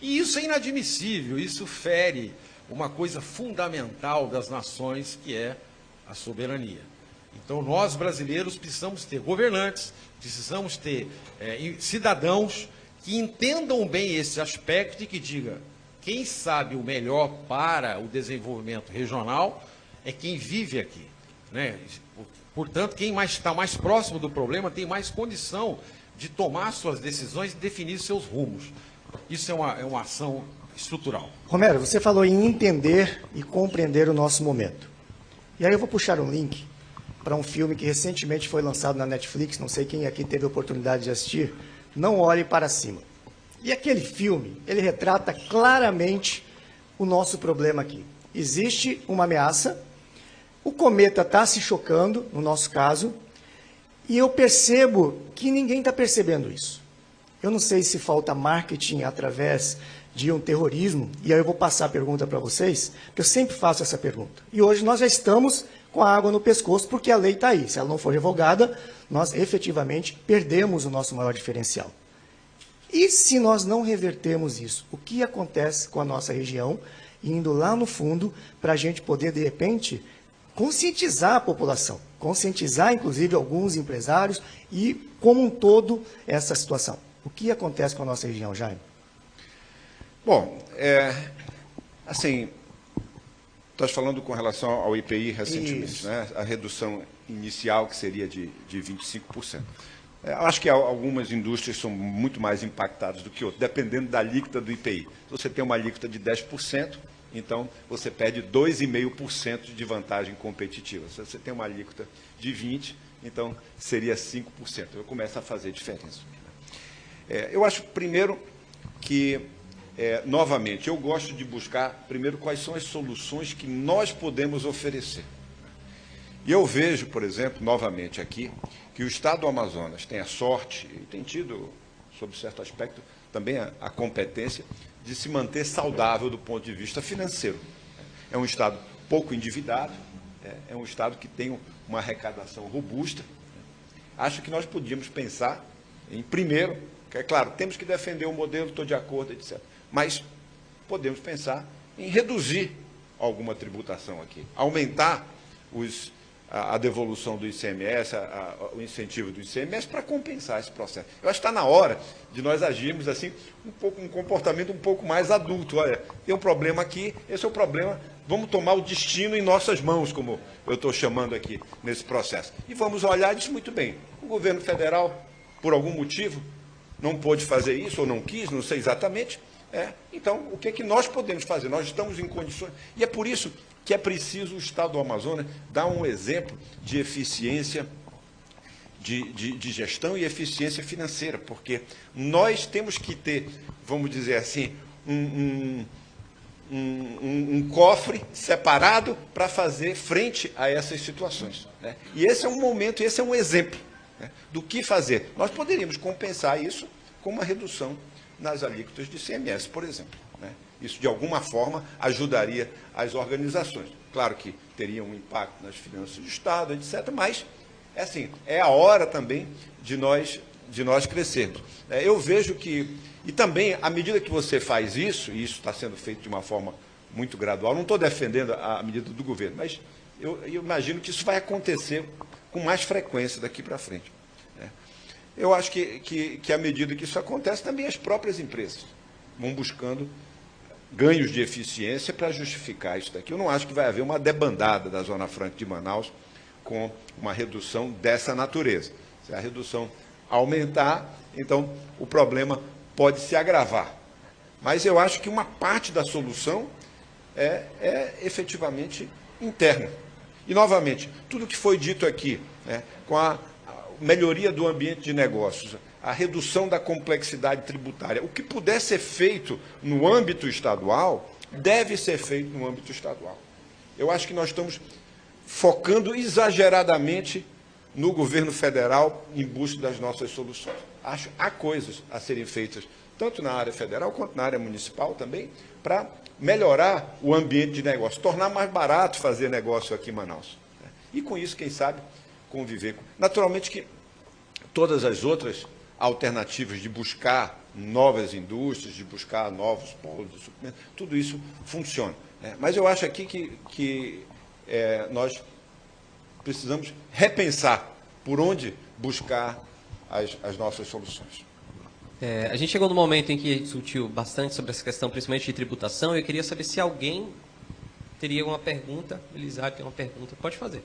E isso é inadmissível, isso fere uma coisa fundamental das nações, que é a soberania. Então, nós brasileiros precisamos ter governantes, precisamos ter cidadãos que entendam bem esse aspecto e que digam: quem sabe o melhor para o desenvolvimento regional é quem vive aqui, né? Portanto, quem está mais próximo do problema tem mais condição de tomar suas decisões e definir seus rumos. Isso é uma ação estrutural. Romero, você falou em entender e compreender o nosso momento. E aí eu vou puxar um link para um filme que recentemente foi lançado na Netflix, não sei quem aqui teve a oportunidade de assistir, Não Olhe Para Cima. E aquele filme, ele retrata claramente o nosso problema aqui. Existe uma ameaça, o cometa está se chocando, no nosso caso, e eu percebo que ninguém está percebendo isso. Eu não sei se falta marketing através de um terrorismo, e aí eu vou passar a pergunta para vocês, porque eu sempre faço essa pergunta. E hoje nós já estamos com a água no pescoço, porque a lei está aí. Se ela não for revogada, nós efetivamente perdemos o nosso maior diferencial. E se nós não revertermos isso, o que acontece com a nossa região indo lá no fundo para a gente poder, de repente, conscientizar a população, conscientizar, inclusive, alguns empresários e, como um todo, essa situação. O que acontece com a nossa região, Jaime? Bom, assim, estás falando com relação ao IPI recentemente, né? A redução inicial, que seria de 25%. Eu acho que algumas indústrias são muito mais impactadas do que outras, dependendo da alíquota do IPI. Se você tem uma alíquota de 10%, então você perde 2,5% de vantagem competitiva. Se você tem uma alíquota de 20%, então seria 5%. Eu começo a fazer diferença. Eu acho, primeiro, que, novamente, eu gosto de buscar, primeiro, quais são as soluções que nós podemos oferecer. E eu vejo, por exemplo, novamente aqui, que o Estado do Amazonas tem a sorte, e tem tido, sob certo aspecto, também a competência de se manter saudável do ponto de vista financeiro. É um Estado pouco endividado, é um Estado que tem uma arrecadação robusta. Acho que nós podíamos pensar em, primeiro, que é claro, temos que defender o modelo, estou de acordo, etc. Mas podemos pensar em reduzir alguma tributação aqui, aumentar a devolução do ICMS, o incentivo do ICMS para compensar esse processo. Eu acho que está na hora de nós agirmos assim, um comportamento um pouco mais adulto. Olha, tem um problema aqui, esse é o problema, vamos tomar o destino em nossas mãos, como eu estou chamando aqui nesse processo. E vamos olhar isso muito bem. O governo federal, por algum motivo, não pôde fazer isso, ou não quis, não sei exatamente. Então, o que é que nós podemos fazer? Nós estamos em condições, e é por isso que é preciso o Estado do Amazonas dar um exemplo de eficiência, de gestão e eficiência financeira, porque nós temos que ter, vamos dizer assim, um cofre separado para fazer frente a essas situações, né? E esse é um momento, esse é um exemplo, né, do que fazer. Nós poderíamos compensar isso com uma redução nas alíquotas de ICMS, por exemplo, né? Isso, de alguma forma, ajudaria as organizações. Claro que teria um impacto nas finanças do Estado, etc., mas, assim, é a hora também de nós crescermos. Eu vejo que, e também, à medida que você faz isso, e isso está sendo feito de uma forma muito gradual, não estou defendendo a medida do governo, mas eu imagino que isso vai acontecer com mais frequência daqui para frente. Eu acho que à medida que isso acontece, também as próprias empresas vão buscando ganhos de eficiência para justificar isso daqui. Eu não acho que vai haver uma debandada da Zona Franca de Manaus com uma redução dessa natureza. Se a redução aumentar, então o problema pode se agravar. Mas eu acho que uma parte da solução é efetivamente interna. E, novamente, tudo que foi dito aqui, né, com a melhoria do ambiente de negócios, a redução da complexidade tributária, o que puder ser feito no âmbito estadual, deve ser feito no âmbito estadual. Eu acho que nós estamos focando exageradamente no governo federal em busca das nossas soluções. Acho que há coisas a serem feitas, tanto na área federal quanto na área municipal também, para melhorar o ambiente de negócio, tornar mais barato fazer negócio aqui em Manaus. E com isso, quem sabe, conviver. Naturalmente que todas as outras alternativas de buscar novas indústrias, de buscar novos polos de suprimento, tudo isso funciona. Mas eu acho aqui que nós precisamos repensar por onde buscar as nossas soluções. A gente chegou no momento em que discutiu bastante sobre essa questão, principalmente de tributação, e eu queria saber se alguém teria uma pergunta. Elisar tem uma pergunta, pode fazer.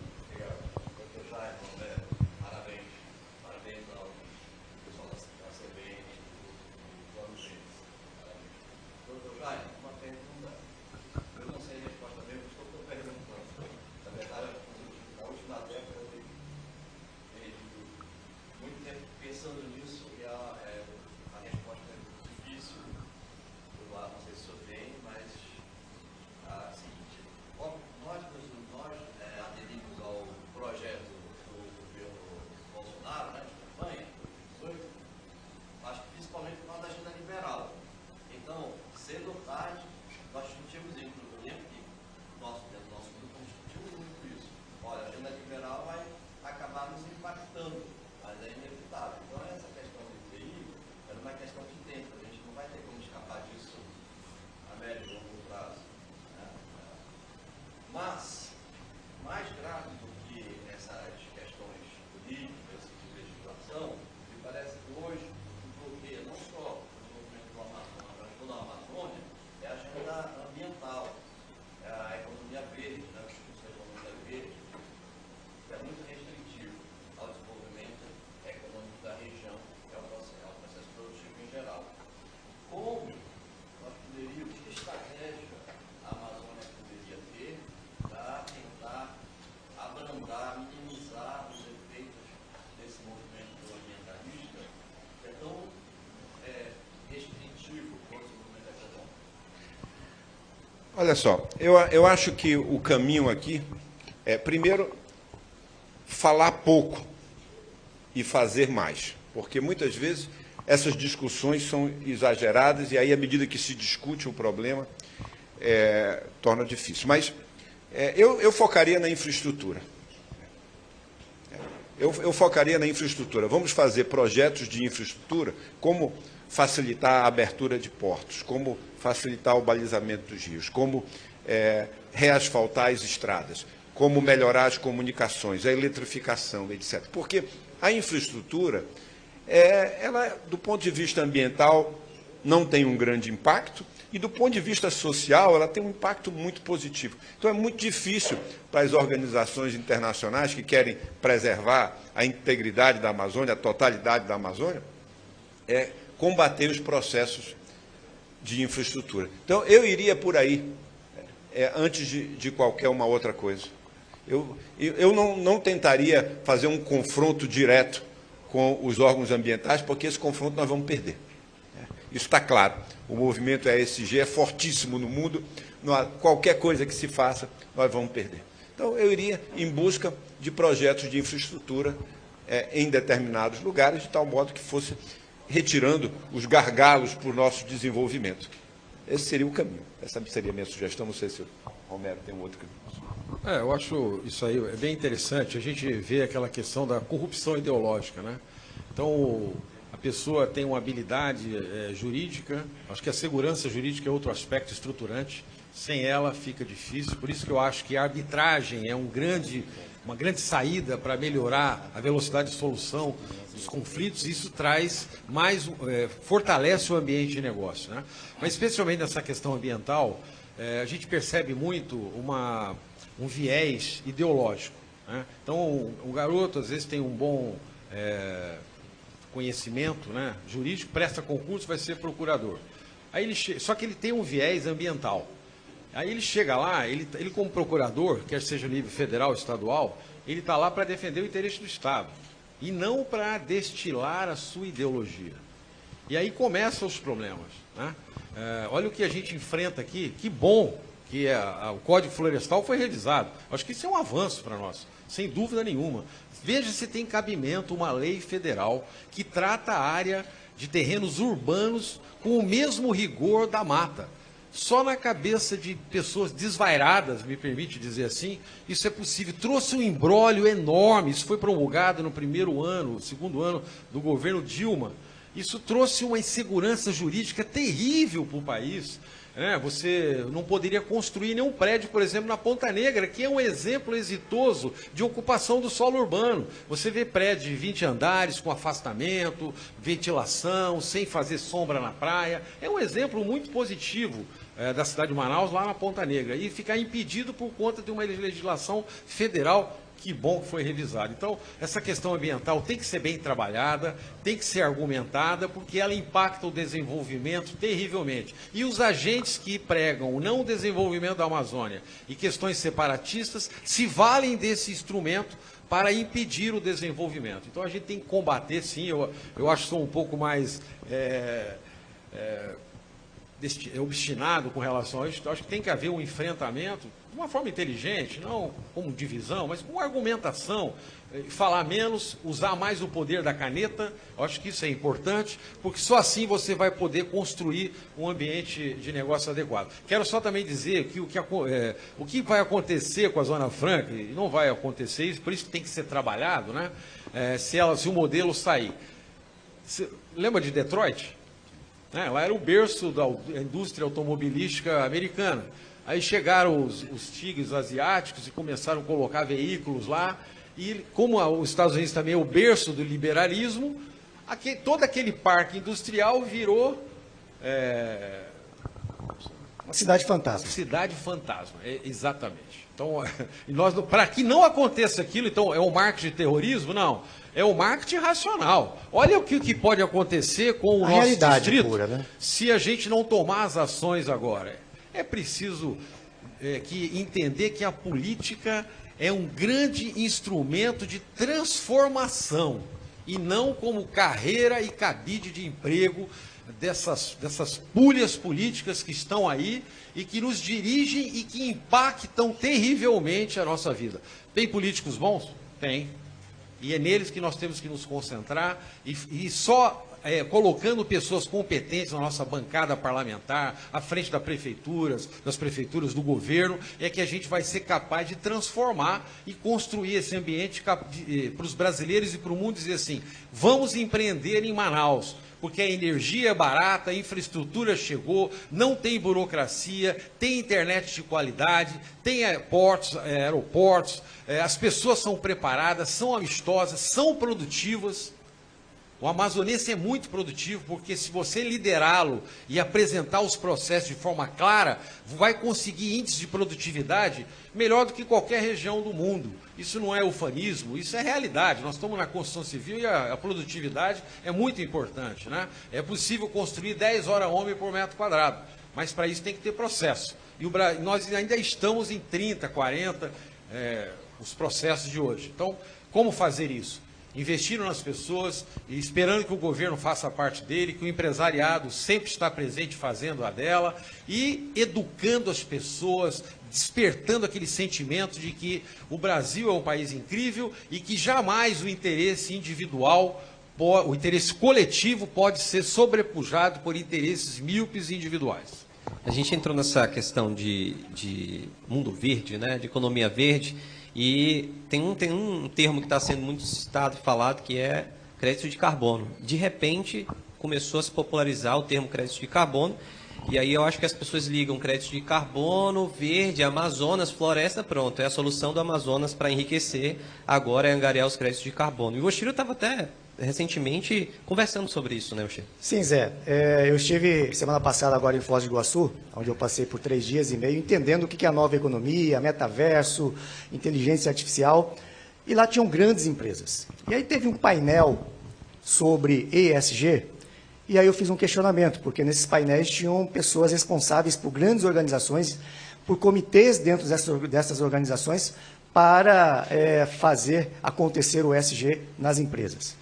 Olha só, eu acho que o caminho aqui é, primeiro, falar pouco e fazer mais. Porque, muitas vezes, essas discussões são exageradas e aí, à medida que se discute o problema, torna difícil. Mas eu focaria na infraestrutura. Eu focaria na infraestrutura. Vamos fazer projetos de infraestrutura, como facilitar a abertura de portos, como facilitar o balizamento dos rios, como reasfaltar as estradas, como melhorar as comunicações, a eletrificação, etc. Porque a infraestrutura, ela, do ponto de vista ambiental, não tem um grande impacto, e do ponto de vista social, ela tem um impacto muito positivo. Então, é muito difícil para as organizações internacionais que querem preservar a integridade da Amazônia, a totalidade da Amazônia, combater os processos de infraestrutura. Então, eu iria por aí, antes de qualquer uma outra coisa. Eu não tentaria fazer um confronto direto com os órgãos ambientais, porque esse confronto nós vamos perder. Isso está claro. O movimento ESG é fortíssimo no mundo. Qualquer coisa que se faça, nós vamos perder. Então, eu iria em busca de projetos de infraestrutura em determinados lugares, de tal modo que fosse retirando os gargalos para o nosso desenvolvimento. Esse seria o caminho. Essa seria a minha sugestão. Não sei se o Romero tem um outro caminho. Eu acho isso aí bem interessante. A gente vê aquela questão da corrupção ideológica, né? Então, a pessoa tem uma habilidade jurídica, acho que a segurança jurídica é outro aspecto estruturante, sem ela fica difícil, por isso que eu acho que a arbitragem é uma grande saída para melhorar a velocidade de solução dos conflitos, e isso traz mais, fortalece o ambiente de negócio, né? Mas especialmente nessa questão ambiental, a gente percebe muito um viés ideológico, né? Então, o garoto às vezes tem um bom conhecimento, né, jurídico, presta concurso, vai ser procurador. Aí só que ele tem um viés ambiental. Aí ele chega lá, ele como procurador, quer seja nível federal ou estadual, ele está lá para defender o interesse do Estado e não para destilar a sua ideologia. E aí começam os problemas, né? Olha o que a gente enfrenta aqui, que bom que o Código Florestal foi revisado. Acho que isso é um avanço para nós, sem dúvida nenhuma. Veja se tem cabimento uma lei federal que trata a área de terrenos urbanos com o mesmo rigor da mata. Só na cabeça de pessoas desvairadas, me permite dizer assim, isso é possível. Trouxe um imbróglio enorme, isso foi promulgado no primeiro ano, segundo ano do governo Dilma. Isso trouxe uma insegurança jurídica terrível para o país. Você não poderia construir nenhum prédio, por exemplo, na Ponta Negra, que é um exemplo exitoso de ocupação do solo urbano. Você vê prédios de 20 andares com afastamento, ventilação, sem fazer sombra na praia. É um exemplo muito positivo da cidade de Manaus, lá na Ponta Negra. E ficar impedido por conta de uma legislação federal. Que bom que foi revisado. Então, essa questão ambiental tem que ser bem trabalhada, tem que ser argumentada, porque ela impacta o desenvolvimento terrivelmente. E os agentes que pregam o não desenvolvimento da Amazônia e questões separatistas se valem desse instrumento para impedir o desenvolvimento. Então, a gente tem que combater, sim. Eu acho que sou um pouco mais obstinado com relação a isso. Acho que tem que haver um enfrentamento de uma forma inteligente, não como divisão, mas com argumentação, falar menos, usar mais o poder da caneta. Eu acho que isso é importante, porque só assim você vai poder construir um ambiente de negócio adequado. Quero só também dizer que o que vai acontecer com a Zona Franca, e não vai acontecer isso, por isso que tem que ser trabalhado, né? Se o modelo sair. Lembra de Detroit? Lá era o berço da indústria automobilística americana. Aí chegaram os tigres asiáticos e começaram a colocar veículos lá. E como os Estados Unidos também é o berço do liberalismo, todo aquele parque industrial virou... uma cidade fantasma. Cidade fantasma, exatamente. Então, para que não aconteça aquilo, então, é o marketing de terrorismo? Não. É o marketing racional. Olha o que pode acontecer com o nosso distrito pura, né? Se a gente não tomar as ações agora. É preciso entender que a política é um grande instrumento de transformação e não como carreira e cabide de emprego dessas pulhas políticas que estão aí e que nos dirigem e que impactam terrivelmente a nossa vida. Tem políticos bons? Tem. E é neles que nós temos que nos concentrar e só colocando pessoas competentes na nossa bancada parlamentar, à frente das prefeituras do governo, é que a gente vai ser capaz de transformar e construir esse ambiente para os brasileiros e para o mundo dizer assim, vamos empreender em Manaus, porque a energia é barata, a infraestrutura chegou, não tem burocracia, tem internet de qualidade, tem aeroportos, as pessoas são preparadas, são amistosas, são produtivas. O amazonense é muito produtivo, porque se você liderá-lo e apresentar os processos de forma clara, vai conseguir índice de produtividade melhor do que qualquer região do mundo. Isso não é ufanismo, isso é realidade. Nós estamos na construção civil e a produtividade é muito importante, né? É possível construir 10 horas-homem por metro quadrado, mas para isso tem que ter processo. E nós ainda estamos em 30, 40, os processos de hoje. Então, como fazer isso? Investiram nas pessoas e esperando que o governo faça a parte dele, que o empresariado sempre está presente fazendo a dela e educando as pessoas, despertando aquele sentimento de que o Brasil é um país incrível e que jamais o interesse individual, o interesse coletivo pode ser sobrepujado por interesses míopes e individuais. A gente entrou nessa questão de mundo verde, né, de economia verde. E tem um termo que está sendo muito citado e falado, que é crédito de carbono. De repente, começou a se popularizar o termo crédito de carbono, e aí eu acho que as pessoas ligam crédito de carbono, verde, Amazonas, floresta, pronto, é a solução do Amazonas para enriquecer, agora é angariar os créditos de carbono. E o Oshiro estava até recentemente conversando sobre isso, né, Oshiro? Sim, Zé. Eu estive semana passada agora em Foz do Iguaçu, onde eu passei por 3 dias e meio, entendendo o que é a nova economia, metaverso, inteligência artificial, e lá tinham grandes empresas. E aí teve um painel sobre ESG, e aí eu fiz um questionamento, porque nesses painéis tinham pessoas responsáveis por grandes organizações, por comitês dentro dessas organizações, para fazer acontecer o ESG nas empresas.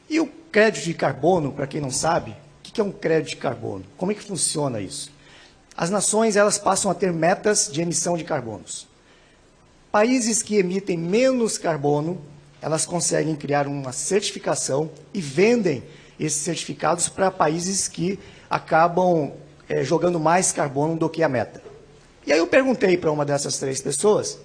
E o crédito de carbono, para quem não sabe, o que é um crédito de carbono? Como é que funciona isso? As nações elas passam a ter metas de emissão de carbonos. Países que emitem menos carbono, elas conseguem criar uma certificação e vendem esses certificados para países que acabam jogando mais carbono do que a meta. E aí eu perguntei para uma dessas 3 pessoas,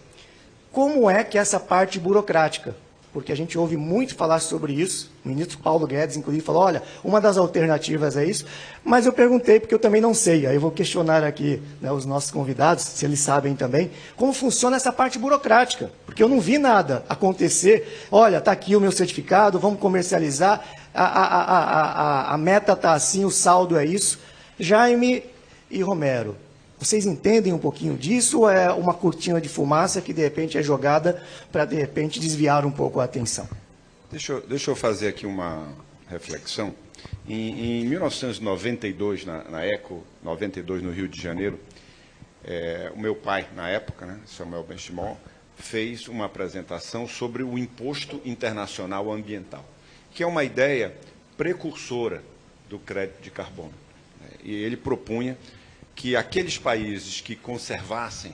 como é que essa parte burocrática, porque a gente ouve muito falar sobre isso, o ministro Paulo Guedes, inclusive, falou, olha, uma das alternativas é isso, mas eu perguntei porque eu também não sei, aí eu vou questionar aqui, né, os nossos convidados, se eles sabem também, como funciona essa parte burocrática, porque eu não vi nada acontecer, olha, está aqui o meu certificado, vamos comercializar, a meta está assim, o saldo é isso. Jaime e Romero, vocês entendem um pouquinho disso ou é uma cortina de fumaça que, de repente, é jogada para, de repente, desviar um pouco a atenção? Deixa eu fazer aqui uma reflexão. Em 1992, na ECO 92, no Rio de Janeiro, o meu pai, na época, né, Samuel Benchimol, fez uma apresentação sobre o Imposto Internacional Ambiental, que é uma ideia precursora do crédito de carbono. E ele propunha que aqueles países que conservassem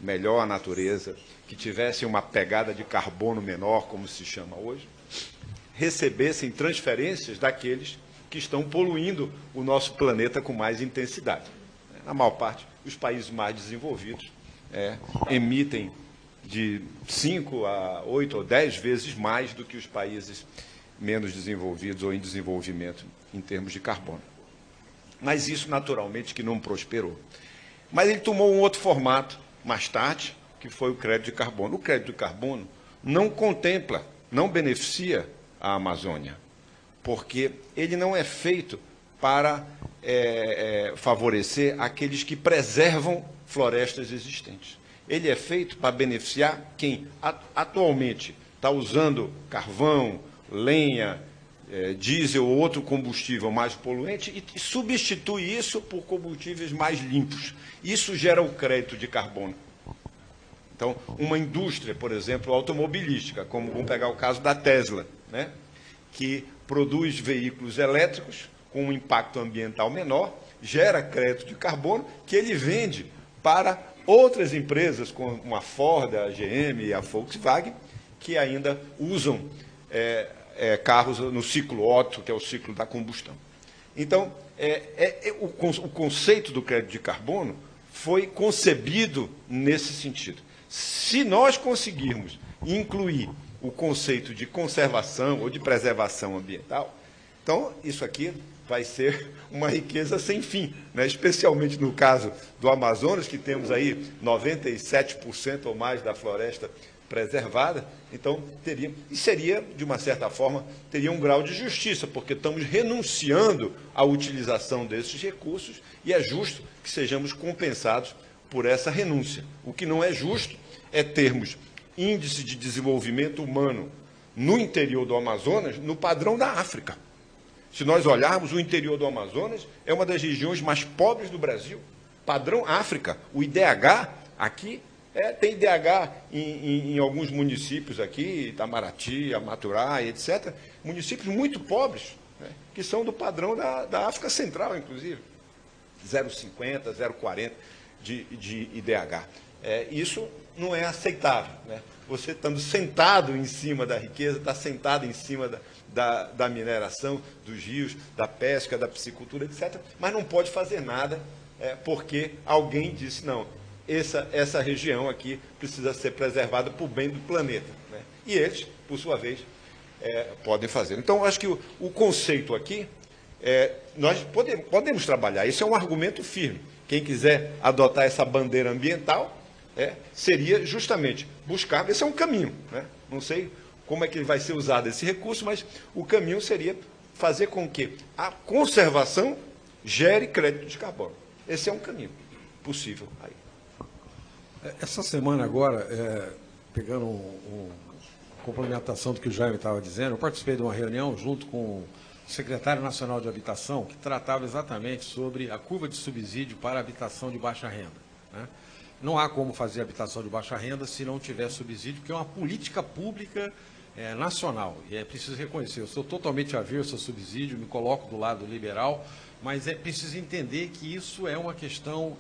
melhor a natureza, que tivessem uma pegada de carbono menor, como se chama hoje, recebessem transferências daqueles que estão poluindo o nosso planeta com mais intensidade. Na maior parte, os países mais desenvolvidos emitem de 5 a 8 ou 10 vezes mais do que os países menos desenvolvidos ou em desenvolvimento em termos de carbono. Mas isso, naturalmente, que não prosperou. Mas ele tomou um outro formato, mais tarde, que foi o crédito de carbono. O crédito de carbono não contempla, não beneficia a Amazônia, porque ele não é feito para favorecer aqueles que preservam florestas existentes. Ele é feito para beneficiar quem atualmente está usando carvão, lenha, diesel ou outro combustível mais poluente e substitui isso por combustíveis mais limpos. Isso gera o crédito de carbono. Então, uma indústria, por exemplo, automobilística, como vamos pegar o caso da Tesla, né, que produz veículos elétricos com um impacto ambiental menor, gera crédito de carbono, que ele vende para outras empresas, como a Ford, a GM e a Volkswagen, que ainda usam carros no ciclo Otto, que é o ciclo da combustão. Então, o conceito do crédito de carbono foi concebido nesse sentido. Se nós conseguirmos incluir o conceito de conservação ou de preservação ambiental, então isso aqui vai ser uma riqueza sem fim, né? Especialmente no caso do Amazonas, que temos aí 97% ou mais da floresta preservada, então seria, de uma certa forma, teria um grau de justiça, porque estamos renunciando à utilização desses recursos e é justo que sejamos compensados por essa renúncia. O que não é justo é termos índice de desenvolvimento humano no interior do Amazonas no padrão da África. Se nós olharmos, o interior do Amazonas é uma das regiões mais pobres do Brasil. Padrão África. O IDH aqui tem IDH em alguns municípios aqui, Itamaraty, Amaturá, etc. Municípios muito pobres, né, que são do padrão da África Central, inclusive. 0,50, 0,40 de IDH. Isso não é aceitável, né? Você estando sentado em cima da riqueza, está sentado em cima da mineração, dos rios, da pesca, da piscicultura, etc. Mas não pode fazer nada porque alguém disse, não, essa região aqui precisa ser preservada para o bem do planeta, né? E eles, por sua vez, podem fazer. Então, acho que o conceito aqui, nós podemos trabalhar. Esse é um argumento firme. Quem quiser adotar essa bandeira ambiental, seria justamente buscar, esse é um caminho, né? Não sei como é que vai ser usado esse recurso, mas o caminho seria fazer com que a conservação gere crédito de carbono. Esse é um caminho possível aí. Essa semana agora, pegando complementação do que o Jaime estava dizendo, eu participei de uma reunião junto com o secretário nacional de habitação, que tratava exatamente sobre a curva de subsídio para a habitação de baixa renda, né? Não há como fazer habitação de baixa renda se não tiver subsídio, porque é uma política pública nacional. E é preciso reconhecer, eu sou totalmente averso ao subsídio, me coloco do lado liberal, mas é preciso entender que isso é uma questão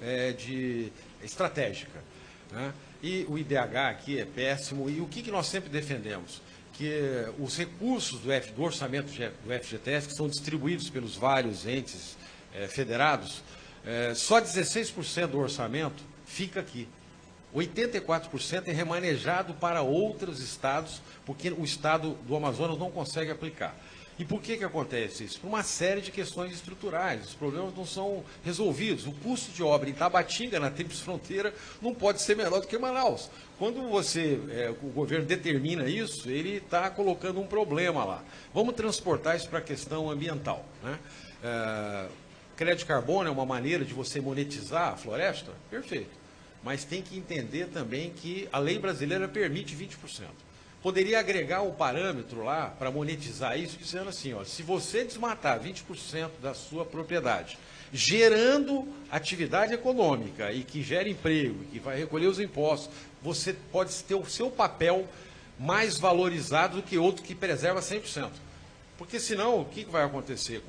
estratégica, né? E o IDH aqui é péssimo. E o que nós sempre defendemos? Que os recursos do orçamento do FGTS, que são distribuídos pelos vários entes federados, só 16% do orçamento fica aqui. 84% é remanejado para outros estados, porque o estado do Amazonas não consegue aplicar. E por que acontece isso? Por uma série de questões estruturais. Os problemas não são resolvidos. O custo de obra em Tabatinga, na tríplice fronteira, não pode ser menor do que Manaus. Quando o governo determina isso, ele está colocando um problema lá. Vamos transportar isso para a questão ambiental, né? Crédito de carbono é uma maneira de você monetizar a floresta? Perfeito. Mas tem que entender também que a lei brasileira permite 20%. Poderia agregar um parâmetro lá para monetizar isso, dizendo assim, ó, se você desmatar 20% da sua propriedade, gerando atividade econômica e que gera emprego, e que vai recolher os impostos, você pode ter o seu papel mais valorizado do que outro que preserva 100%. Porque senão, o que vai acontecer?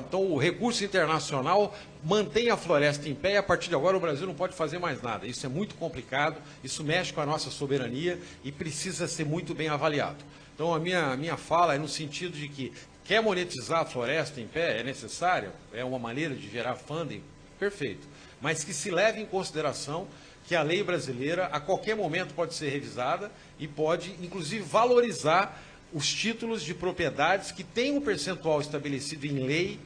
Então, o recurso internacional mantém a floresta em pé e, a partir de agora, o Brasil não pode fazer mais nada. Isso é muito complicado, isso mexe com a nossa soberania e precisa ser muito bem avaliado. Então, a minha fala é no sentido de que quer monetizar a floresta em pé, é necessário, é uma maneira de gerar funding, perfeito. Mas que se leve em consideração que a lei brasileira, a qualquer momento, pode ser revisada e pode, inclusive, valorizar os títulos de propriedades que têm um percentual estabelecido em lei,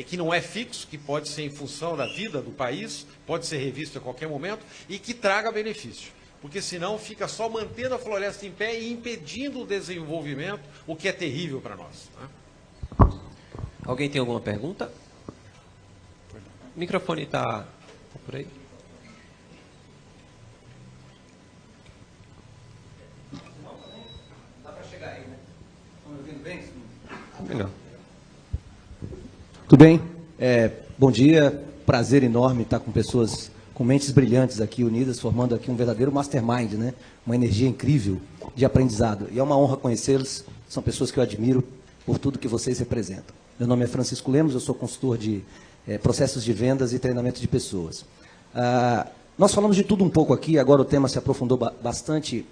que não é fixo, que pode ser em função da vida do país, pode ser revisto a qualquer momento, e que traga benefício. Porque senão fica só mantendo a floresta em pé e impedindo o desenvolvimento, o que é terrível para nós, né? Alguém tem alguma pergunta? O microfone está por aí. Melhor. Tudo bem? Bom dia, prazer enorme estar com pessoas com mentes brilhantes aqui unidas, formando aqui um verdadeiro mastermind, né? Uma energia incrível de aprendizado. E é uma honra conhecê-los, são pessoas que eu admiro por tudo que vocês representam. Meu nome é Francisco Lemos, eu sou consultor de processos de vendas e treinamento de pessoas. Nós falamos de tudo um pouco aqui, agora o tema se aprofundou bastante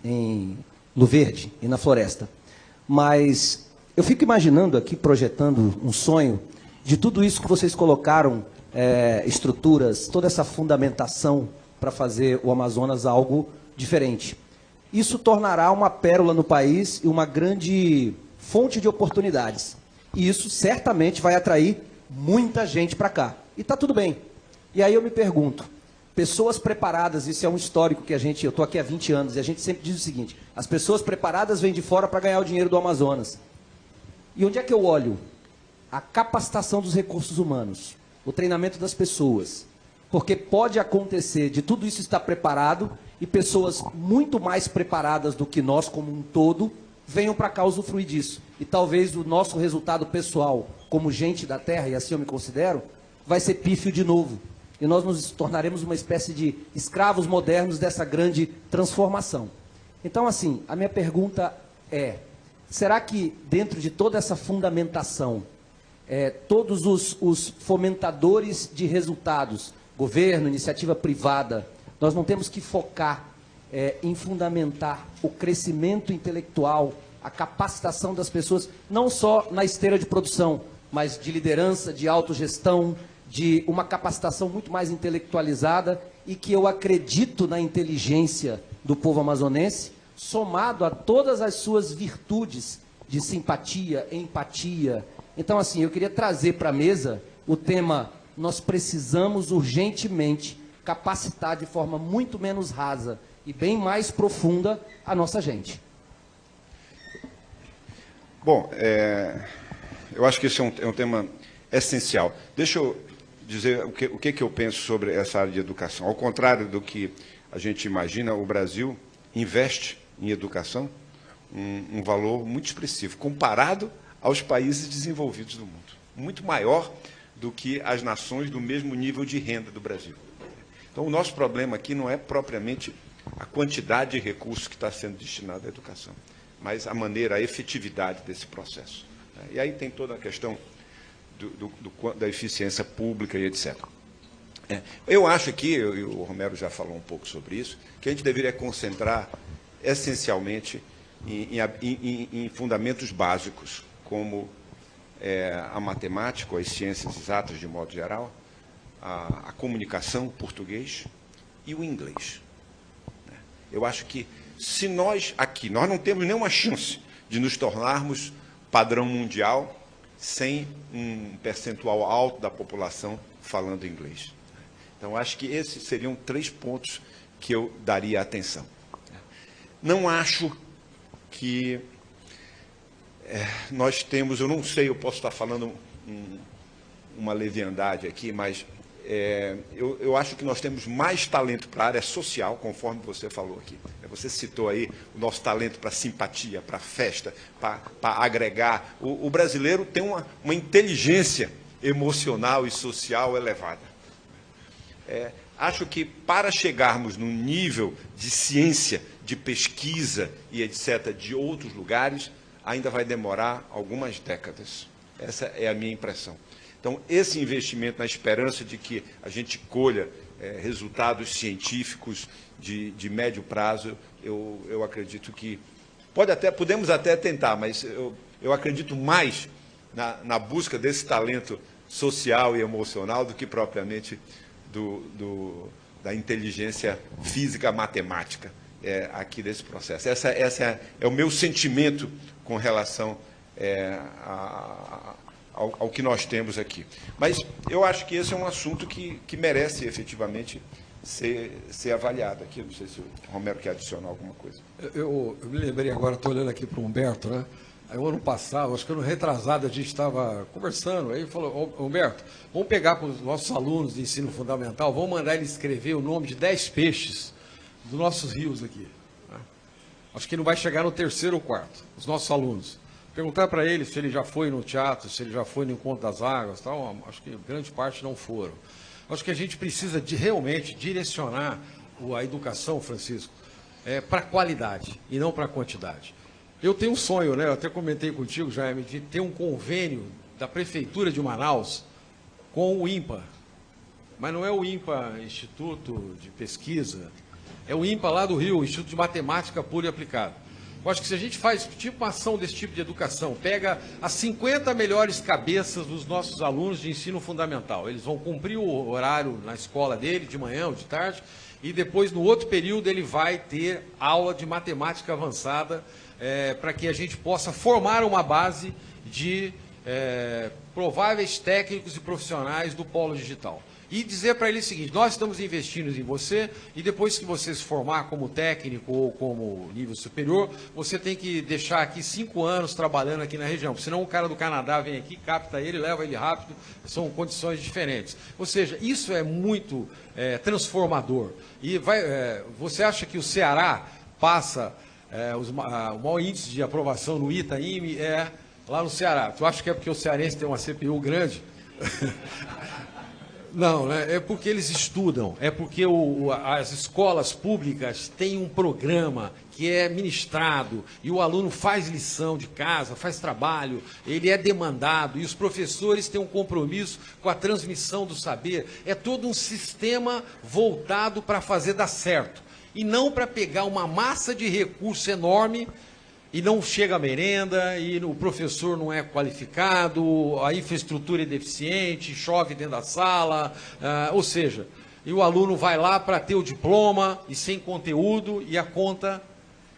no verde e na floresta. Mas eu fico imaginando aqui, projetando um sonho de tudo isso que vocês colocaram, estruturas, toda essa fundamentação para fazer o Amazonas algo diferente. Isso tornará uma pérola no país e uma grande fonte de oportunidades. E isso certamente vai atrair muita gente para cá. E está tudo bem. E aí eu me pergunto, pessoas preparadas, isso é um histórico que eu estou aqui há 20 anos, e a gente sempre diz o seguinte, as pessoas preparadas vêm de fora para ganhar o dinheiro do Amazonas. E onde é que eu olho? A capacitação dos recursos humanos, o treinamento das pessoas. Porque pode acontecer de tudo isso estar preparado e pessoas muito mais preparadas do que nós como um todo venham para cá usufruir disso. E talvez o nosso resultado pessoal, como gente da terra, e assim eu me considero, vai ser pífio de novo. E nós nos tornaremos uma espécie de escravos modernos dessa grande transformação. Então, assim, a minha pergunta é, será que dentro de toda essa fundamentação, todos os fomentadores de resultados, governo, iniciativa privada, nós não temos que focar em fundamentar o crescimento intelectual, a capacitação das pessoas, não só na esteira de produção, mas de liderança, de autogestão, de uma capacitação muito mais intelectualizada e que eu acredito na inteligência do povo amazonense, somado a todas as suas virtudes de simpatia, empatia. Então, assim, eu queria trazer para a mesa o tema, nós precisamos urgentemente capacitar de forma muito menos rasa e bem mais profunda a nossa gente. Bom, eu acho que esse é um tema essencial. Deixa eu dizer o que eu penso sobre essa área de educação. Ao contrário do que a gente imagina, o Brasil investe em educação um valor muito expressivo, comparado aos países desenvolvidos do mundo. Muito maior do que as nações do mesmo nível de renda do Brasil. Então, o nosso problema aqui não é propriamente a quantidade de recursos que está sendo destinado à educação, mas a maneira, a efetividade desse processo. E aí tem toda a questão da eficiência pública e etc. Eu acho que, e o Romero já falou um pouco sobre isso, que a gente deveria concentrar essencialmente em fundamentos básicos, como a matemática, as ciências exatas de modo geral, a comunicação, português e o inglês. Eu acho que se nós aqui, nós não temos nenhuma chance de nos tornarmos padrão mundial sem um percentual alto da população falando inglês. Então, acho que esses seriam 3 pontos que eu daria atenção. Não acho que nós temos, eu não sei, eu posso estar falando uma leviandade aqui, mas eu acho que nós temos mais talento para a área social, conforme você falou aqui. Você citou aí o nosso talento para simpatia, para festa, para agregar. O brasileiro tem uma inteligência emocional e social elevada. Acho que para chegarmos num nível de ciência, de pesquisa e etc. de outros lugares, ainda vai demorar algumas décadas. Essa é a minha impressão. Então, esse investimento na esperança de que a gente colha resultados científicos de médio prazo, eu acredito que podemos até tentar, mas eu acredito mais na busca desse talento social e emocional do que propriamente da inteligência física matemática aqui desse processo. Essa é o meu sentimento com relação ao que nós temos aqui. Mas eu acho que esse é um assunto que merece efetivamente ser avaliado aqui. Não sei se o Romero quer adicionar alguma coisa. Eu me lembrei agora, estou olhando aqui para o Humberto, né? Aí, o ano passado, acho que ano retrasado, a gente estava conversando, aí falou, Humberto, vamos pegar para os nossos alunos de ensino fundamental, vamos mandar eles escrever o nome de 10 peixes dos nossos rios aqui. Né? Acho que não vai chegar no 3º ou 4º, os nossos alunos. Perguntar para ele se ele já foi no teatro, se ele já foi no Encontro das Águas, tal, acho que grande parte não foram. Acho que a gente precisa realmente direcionar a educação, Francisco, para a qualidade e não para a quantidade. Eu tenho um sonho, né? Eu até comentei contigo, Jaime, de ter um convênio da Prefeitura de Manaus com o INPA. Mas não é o INPA, Instituto de Pesquisa, é o INPA lá do Rio, Instituto de Matemática Pura e Aplicada. Eu acho que se a gente faz tipo uma ação desse tipo de educação, pega as 50 melhores cabeças dos nossos alunos de ensino fundamental. Eles vão cumprir o horário na escola dele, de manhã ou de tarde, e depois, no outro período, ele vai ter aula de matemática avançada, para que a gente possa formar uma base de prováveis técnicos e profissionais do polo digital. E dizer para ele o seguinte: nós estamos investindo em você, e depois que você se formar como técnico ou como nível superior, você tem que deixar aqui 5 anos trabalhando aqui na região, senão o cara do Canadá vem aqui, capta ele, leva ele rápido, são condições diferentes. Ou seja, isso é muito transformador. E você acha que o Ceará passa, o maior índice de aprovação no Itaime é lá no Ceará? Tu acha que é porque o cearense tem uma CPU grande? Não, né? É porque eles estudam, é porque as escolas públicas têm um programa que é ministrado, e o aluno faz lição de casa, faz trabalho, ele é demandado, e os professores têm um compromisso com a transmissão do saber. É todo um sistema voltado para fazer dar certo, e não para pegar uma massa de recurso enorme, e não chega a merenda, e o professor não é qualificado, a infraestrutura é deficiente, chove dentro da sala, ou seja, e o aluno vai lá para ter o diploma e sem conteúdo, e a conta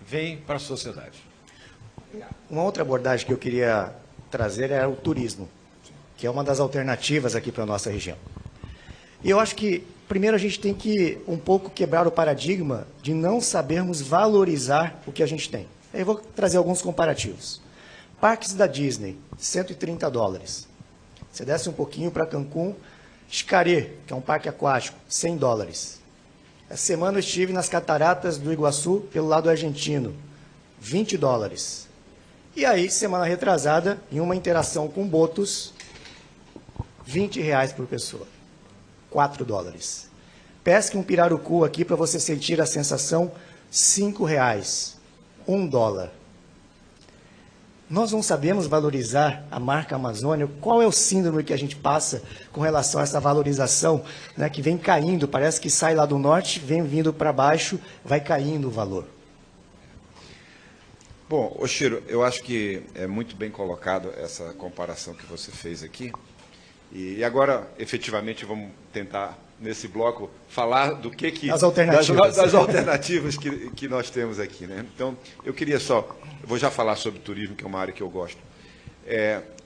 vem para a sociedade. Uma outra abordagem que eu queria trazer é o turismo, que é uma das alternativas aqui para a nossa região. E eu acho que, primeiro, a gente tem que um pouco quebrar o paradigma de não sabermos valorizar o que a gente tem. Eu vou trazer alguns comparativos. Parques da Disney, $130. Você desce um pouquinho para Cancún, Xcaret, que é um parque aquático, $100. Essa semana eu estive nas cataratas do Iguaçu, pelo lado argentino, $20. E aí, semana retrasada, em uma interação com botos, R$20 por pessoa, $4. Pesque um pirarucu aqui para você sentir a sensação, R$5. $1. Nós não sabemos valorizar a marca Amazônia. Qual é o síndrome que a gente passa com relação a essa valorização, né, que vem caindo? Parece que sai lá do norte, vem vindo para baixo, vai caindo o valor. Bom, Oshiro, eu acho que é muito bem colocado essa comparação que você fez aqui. E agora, efetivamente, vamos tentar, nesse bloco, falar do que das alternativas, das alternativas que nós temos aqui, né? Então, eu vou já falar sobre turismo, que é uma área que eu gosto.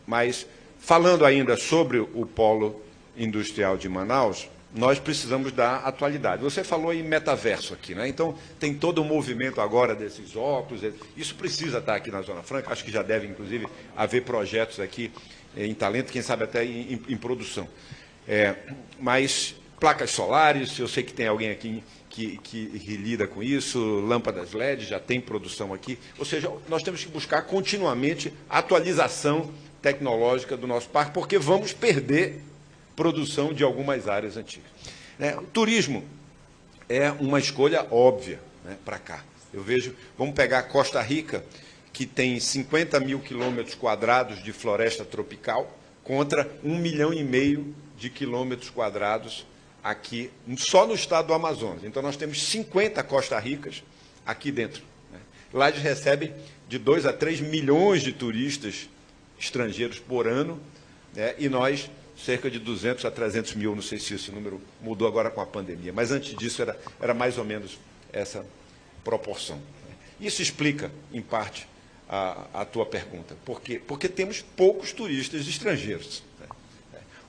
Mas, falando ainda sobre o polo industrial de Manaus, nós precisamos dar atualidade. Você falou em metaverso aqui, né? Então, tem todo um movimento agora desses óculos, isso precisa estar aqui na Zona Franca, acho que já deve, inclusive, haver projetos aqui em talento, quem sabe até em produção. Mas placas solares, eu sei que tem alguém aqui que lida com isso, lâmpadas LED, já tem produção aqui. Ou seja, nós temos que buscar continuamente atualização tecnológica do nosso parque, porque vamos perder produção de algumas áreas antigas. O turismo é uma escolha óbvia, né, para cá. Eu vejo, vamos pegar a Costa Rica, que tem 50 mil quilômetros quadrados de floresta tropical, contra 1,5 milhão de quilômetros quadrados aqui, só no estado do Amazonas. Então, nós temos 50 Costa Ricas aqui dentro, né? Lá eles recebem de 2 a 3 milhões de turistas estrangeiros por ano, né? E nós, cerca de 200 a 300 mil, não sei se esse número mudou agora com a pandemia, mas antes disso era mais ou menos essa proporção. Isso explica, em parte, a tua pergunta. Por quê? Porque temos poucos turistas estrangeiros.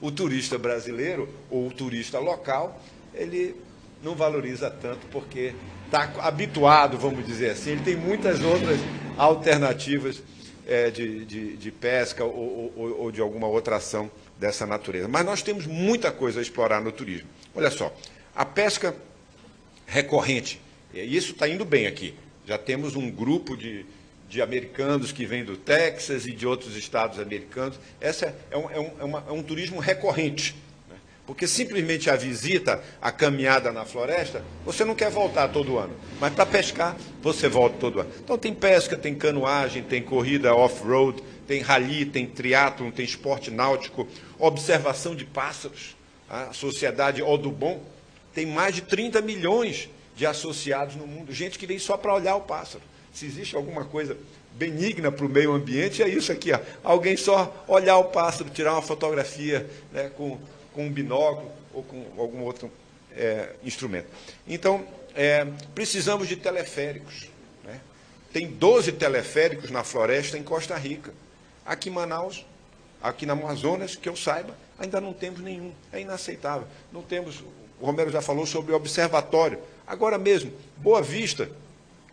O turista brasileiro, ou o turista local, ele não valoriza tanto, porque está habituado, vamos dizer assim, ele tem muitas outras alternativas de pesca ou de alguma outra ação dessa natureza. Mas nós temos muita coisa a explorar no turismo. Olha só, a pesca recorrente, e isso está indo bem aqui. Já temos um grupo de americanos que vêm do Texas e de outros estados americanos. Essa é um turismo recorrente, né? Porque simplesmente a visita, a caminhada na floresta, você não quer voltar todo ano. Mas para pescar, você volta todo ano. Então tem pesca, tem canoagem, tem corrida off-road, tem rally, tem triatlon, tem esporte náutico, observação de pássaros. A sociedade Audubon tem mais de 30 milhões de associados no mundo. Gente que vem só para olhar o pássaro. Se existe alguma coisa benigna para o meio ambiente, é isso aqui. Ó. Alguém só olhar o pássaro, tirar uma fotografia, né, com um binóculo ou com algum outro instrumento. Então, precisamos de teleféricos. Né? Tem 12 teleféricos na floresta em Costa Rica. Aqui em Manaus, aqui na Amazonas, que eu saiba, ainda não temos nenhum. É inaceitável. Não temos, o Romero já falou sobre o observatório. Agora mesmo, Boa Vista,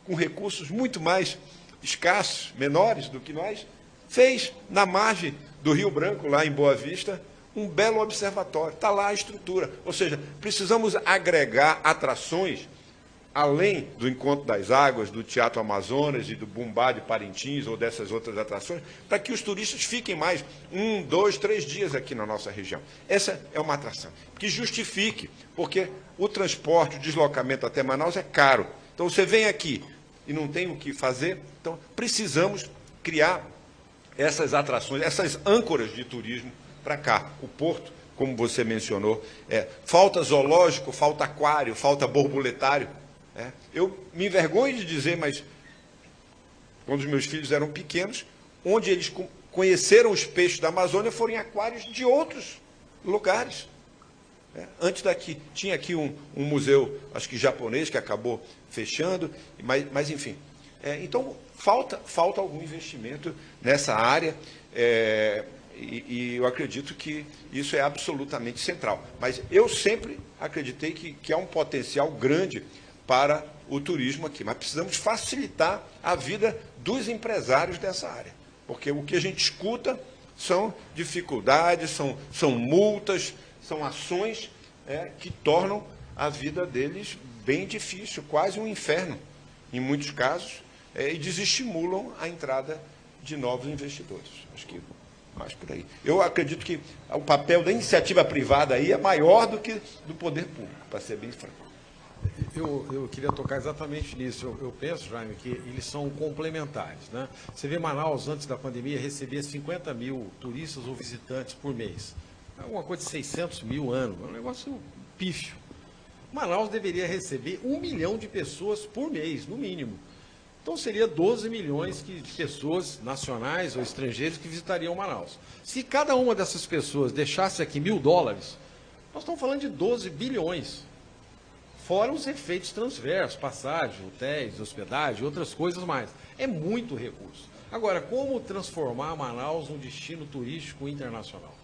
com recursos muito mais escassos, menores do que nós, fez na margem do Rio Branco, lá em Boa Vista, um belo observatório. Está lá a estrutura. Ou seja, precisamos agregar atrações, além do Encontro das Águas, do Teatro Amazonas e do Bumbá de Parintins, ou dessas outras atrações, para que os turistas fiquem mais 1, 2, 3 dias aqui na nossa região. Essa é uma atração que justifique, porque o transporte, o deslocamento até Manaus é caro. Então, você vem aqui e não tem o que fazer, então precisamos criar essas atrações, essas âncoras de turismo para cá. O Porto, como você mencionou, falta zoológico, falta aquário, falta borboletário. Eu me envergonho de dizer, mas quando os meus filhos eram pequenos, onde eles conheceram os peixes da Amazônia foram em aquários de outros lugares. Antes daqui, tinha aqui um museu, acho que japonês, que acabou fechando, mas enfim. Então, falta algum investimento nessa área, e eu acredito que isso é absolutamente central. Mas eu sempre acreditei que há um potencial grande para o turismo aqui, mas precisamos facilitar a vida dos empresários dessa área, porque o que a gente escuta são dificuldades, são multas, são ações que tornam a vida deles bem difícil, quase um inferno, em muitos casos, e desestimulam a entrada de novos investidores. Acho que mais por aí. Eu acredito que o papel da iniciativa privada aí é maior do que do poder público, para ser bem franco. Eu queria tocar exatamente nisso. Eu penso, Jaime, que eles são complementares. Né? Você vê Manaus, antes da pandemia, recebia 50 mil turistas ou visitantes por mês. Alguma coisa de 600 mil ano. É um negócio pífio. Manaus deveria receber 1 milhão de pessoas por mês, no mínimo. Então, seria 12 milhões de pessoas nacionais ou estrangeiros que visitariam Manaus. Se cada uma dessas pessoas deixasse aqui $1.000, nós estamos falando de 12 bilhões. Fora os efeitos transversos, passagem, hotéis, hospedagem, outras coisas mais. É muito recurso. Agora, como transformar Manaus num destino turístico internacional?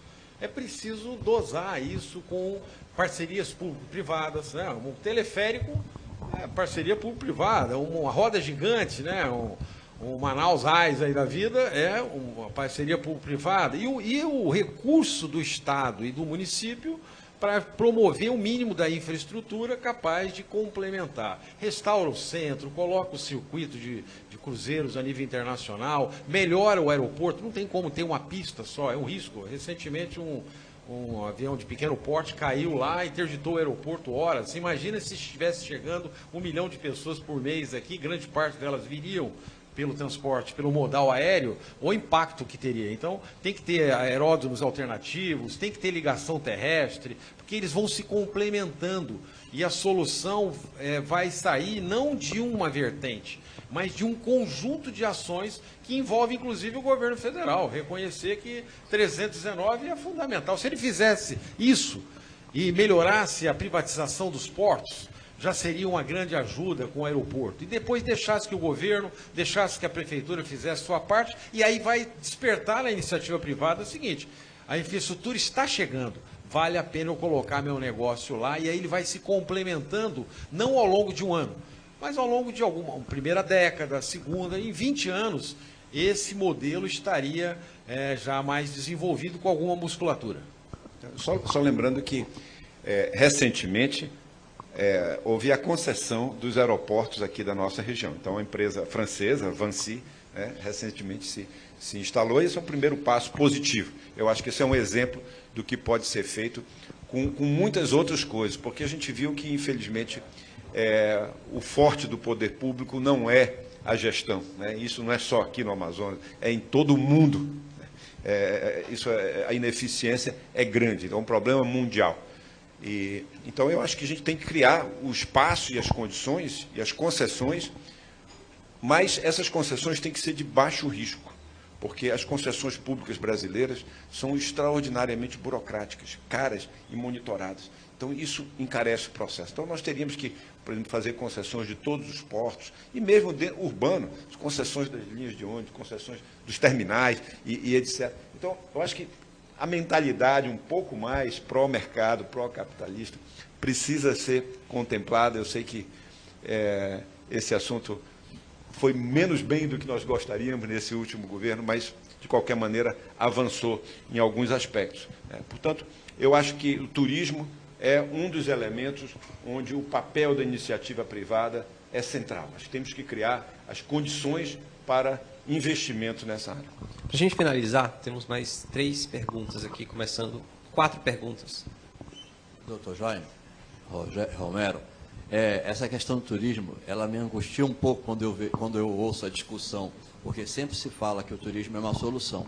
É preciso dosar isso com parcerias público-privadas, né? Um teleférico é parceria público-privada, uma roda gigante, né? O Manaus Eyes aí da vida é uma parceria público-privada. E o recurso do Estado e do município para promover o mínimo da infraestrutura capaz de complementar. Restaura o centro, coloca o circuito de cruzeiros a nível internacional, melhora o aeroporto, não tem como ter uma pista só, é um risco. Recentemente um avião de pequeno porte caiu lá e interditou o aeroporto horas. Você imagina se estivesse chegando 1 milhão de pessoas por mês aqui, grande parte delas viriam pelo transporte, pelo modal aéreo, o impacto que teria. Então, tem que ter aeródromos alternativos, tem que ter ligação terrestre, porque eles vão se complementando. E a solução vai sair não de uma vertente, mas de um conjunto de ações que envolve, inclusive, o governo federal. Reconhecer que 319 é fundamental. Se ele fizesse isso e melhorasse a privatização dos portos, já seria uma grande ajuda com o aeroporto. E depois deixasse que o governo, deixasse que a prefeitura fizesse sua parte, e aí vai despertar na iniciativa privada o seguinte: a infraestrutura está chegando, vale a pena eu colocar meu negócio lá, e aí ele vai se complementando, não ao longo de um ano, mas ao longo de uma primeira década, segunda, em 20 anos, esse modelo estaria já mais desenvolvido com alguma musculatura. Só lembrando que, recentemente, houve a concessão dos aeroportos aqui da nossa região. Então, a empresa francesa, Vinci, né, recentemente se instalou, e esse é um primeiro passo positivo. Eu acho que esse é um exemplo do que pode ser feito com muitas outras coisas, porque a gente viu que, infelizmente, o forte do poder público não é a gestão, né? Isso não é só aqui no Amazonas, é em todo o mundo. A ineficiência é grande, então é um problema mundial. Então, eu acho que a gente tem que criar o espaço e as condições e as concessões, mas essas concessões têm que ser de baixo risco, porque as concessões públicas brasileiras são extraordinariamente burocráticas, caras e monitoradas. Então, isso encarece o processo. Então, nós teríamos que, por exemplo, fazer concessões de todos os portos, e mesmo urbano, concessões das linhas de ônibus, concessões dos terminais e etc. Então, eu acho que a mentalidade um pouco mais pró-mercado, pró-capitalista, precisa ser contemplada. Eu sei que esse assunto foi menos bem do que nós gostaríamos nesse último governo, mas, de qualquer maneira, avançou em alguns aspectos. Portanto, eu acho que o turismo é um dos elementos onde o papel da iniciativa privada é central. Nós temos que criar as condições para investimento nessa área. Para a gente finalizar, temos mais 3 perguntas aqui, começando 4 perguntas. Doutor Jaime, Romero, essa questão do turismo, ela me angustia um pouco quando eu ouço a discussão, porque sempre se fala que o turismo é uma solução.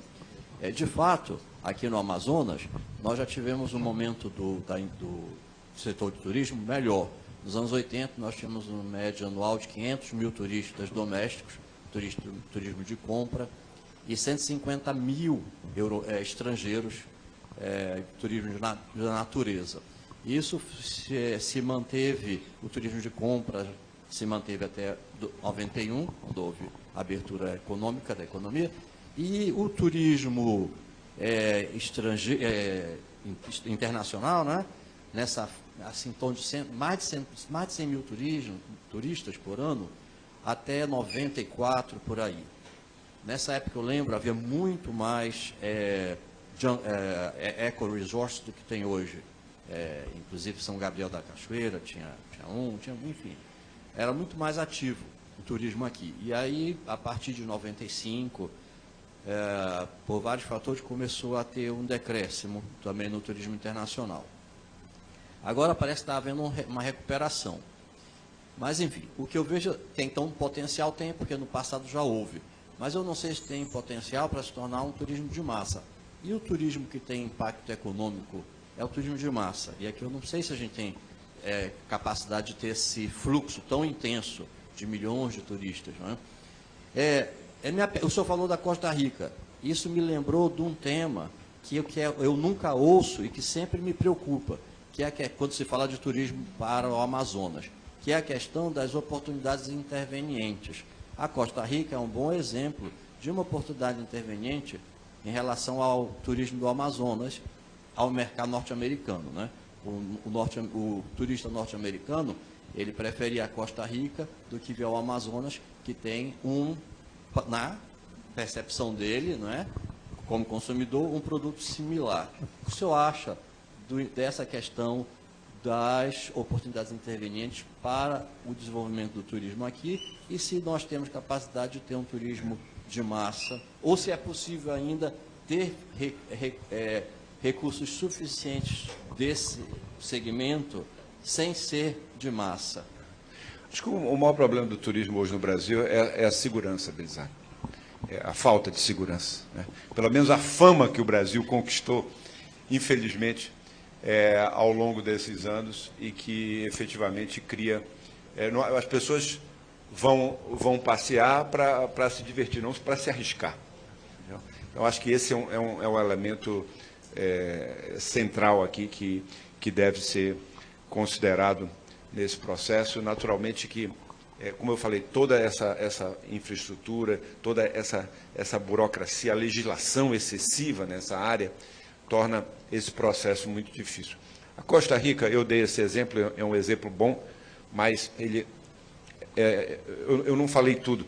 De fato, aqui no Amazonas, nós já tivemos um momento do setor de turismo melhor. Nos anos 80, nós tínhamos uma média anual de 500 mil turistas domésticos, turismo de compra, e 150 mil estrangeiros, turismo de natureza. Isso se manteve, o turismo de compra se manteve até 91, quando houve a abertura econômica da economia, e o turismo internacional, né, nessa, assim, em torno de mais de 100 mil turistas por ano, até 94, por aí. Nessa época, eu lembro, havia muito mais eco-resorts do que tem hoje. Inclusive, São Gabriel da Cachoeira enfim. Era muito mais ativo o turismo aqui. E aí, a partir de 95, por vários fatores, começou a ter um decréscimo também no turismo internacional. Agora parece que está havendo uma recuperação. Mas, enfim, o que eu vejo, então, potencial tem, porque no passado já houve. Mas eu não sei se tem potencial para se tornar um turismo de massa. E o turismo que tem impacto econômico é o turismo de massa. E aqui eu não sei se a gente tem capacidade de ter esse fluxo tão intenso de milhões de turistas. Não é? O senhor falou da Costa Rica. Isso me lembrou de um tema que eu nunca ouço e que sempre me preocupa, que é quando se fala de turismo para o Amazonas, que é a questão das oportunidades intervenientes. A Costa Rica é um bom exemplo de uma oportunidade interveniente em relação ao turismo do Amazonas, ao mercado norte-americano, né? O turista norte-americano, ele prefere a Costa Rica do que vir ao Amazonas, que tem na percepção dele, não é, como consumidor, um produto similar. O que o senhor acha dessa questão das oportunidades intervenientes para o desenvolvimento do turismo aqui, e se nós temos capacidade de ter um turismo de massa, ou se é possível ainda ter recursos suficientes desse segmento sem ser de massa? Acho que o maior problema do turismo hoje no Brasil é a segurança, Belisário. É a falta de segurança, né? Pelo menos a fama que o Brasil conquistou, infelizmente, ao longo desses anos, e que efetivamente cria... as pessoas vão passear para se divertir, não para se arriscar. Entendeu? Então, acho que esse é um elemento central aqui que deve ser considerado nesse processo. Naturalmente que, como eu falei, toda essa infraestrutura, toda essa burocracia, a legislação excessiva nessa área, torna esse processo muito difícil. A Costa Rica, eu dei esse exemplo, é um exemplo bom, mas eu não falei tudo.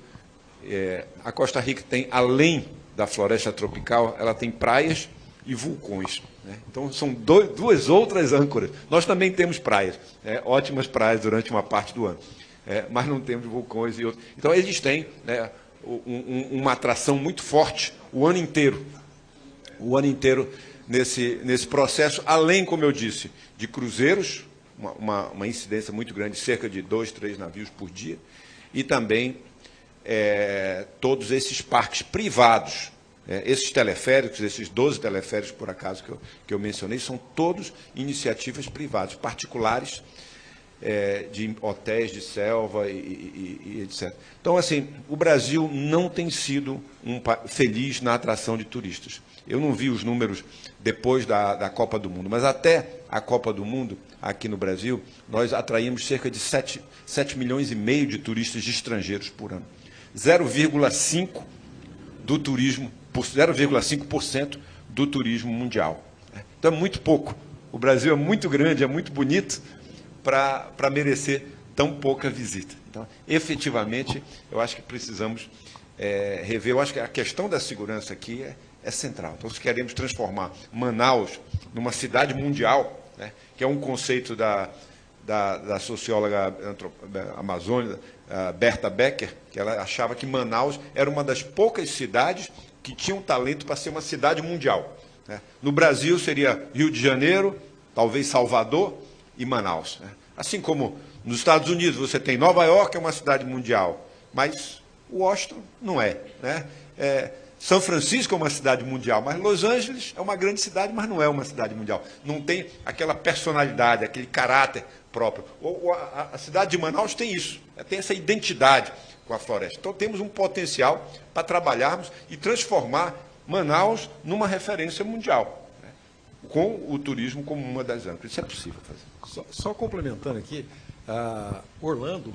A Costa Rica tem, além da floresta tropical, ela tem praias e vulcões, né? Então, são duas outras âncoras. Nós também temos praias, ótimas praias durante uma parte do ano, mas não temos vulcões e outros. Então, eles têm, né, uma atração muito forte o ano inteiro. O ano inteiro nesse processo, além, como eu disse, de cruzeiros, uma incidência muito grande, cerca de 2, 3 navios por dia, e também todos esses parques privados. Esses teleféricos, esses 12 teleféricos, por acaso, que eu mencionei, são todos iniciativas privadas, particulares, de hotéis de selva e etc. Então, assim, o Brasil não tem sido feliz na atração de turistas. Eu não vi os números depois da Copa do Mundo, mas até a Copa do Mundo, aqui no Brasil, nós atraímos cerca de 7 milhões e meio de turistas estrangeiros por ano. 0,5% do turismo, 0,5% do turismo mundial. Então, é muito pouco. O Brasil é muito grande, é muito bonito para merecer tão pouca visita. Então, efetivamente, eu acho que precisamos rever. Eu acho que a questão da segurança aqui é central. Então, se queremos transformar Manaus numa cidade mundial, né, que é um conceito da socióloga amazônica, Berta Becker, que ela achava que Manaus era uma das poucas cidades que tinham talento para ser uma cidade mundial. Né? No Brasil seria Rio de Janeiro, talvez Salvador e Manaus. Né? Assim como nos Estados Unidos você tem Nova York, é uma cidade mundial, mas Washington não é. Né? São Francisco é uma cidade mundial, mas Los Angeles é uma grande cidade, mas não é uma cidade mundial. Não tem aquela personalidade, aquele caráter próprio. A cidade de Manaus tem isso, tem essa identidade com a floresta. Então, temos um potencial para trabalharmos e transformar Manaus numa referência mundial, né, com o turismo como uma das âncoras. Isso é possível fazer. Só complementando aqui, Orlando,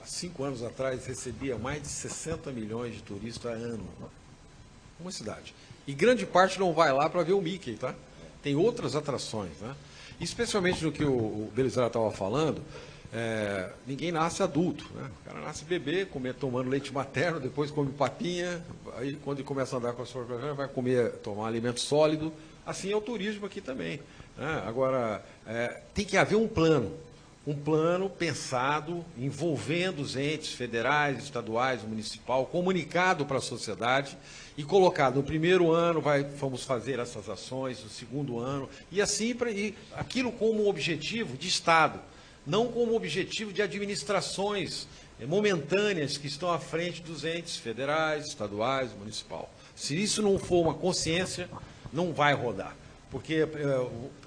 há 5 anos atrás, recebia mais de 60 milhões de turistas a ano. Uma cidade. E grande parte não vai lá para ver o Mickey, tá? Tem outras atrações, né? Especialmente no que o Belisário estava falando, ninguém nasce adulto, né? O cara nasce bebê, tomando leite materno, depois come papinha, aí quando ele começa a andar com a sua vai tomar alimento sólido. Assim é o turismo aqui também, né? Agora, tem que haver um plano pensado, envolvendo os entes federais, estaduais, municipal, comunicado para a sociedade e colocado no primeiro ano, vamos fazer essas ações, no segundo ano, e assim, aquilo como objetivo de Estado, não como objetivo de administrações momentâneas que estão à frente dos entes federais, estaduais, municipal. Se isso não for uma consciência, não vai rodar, porque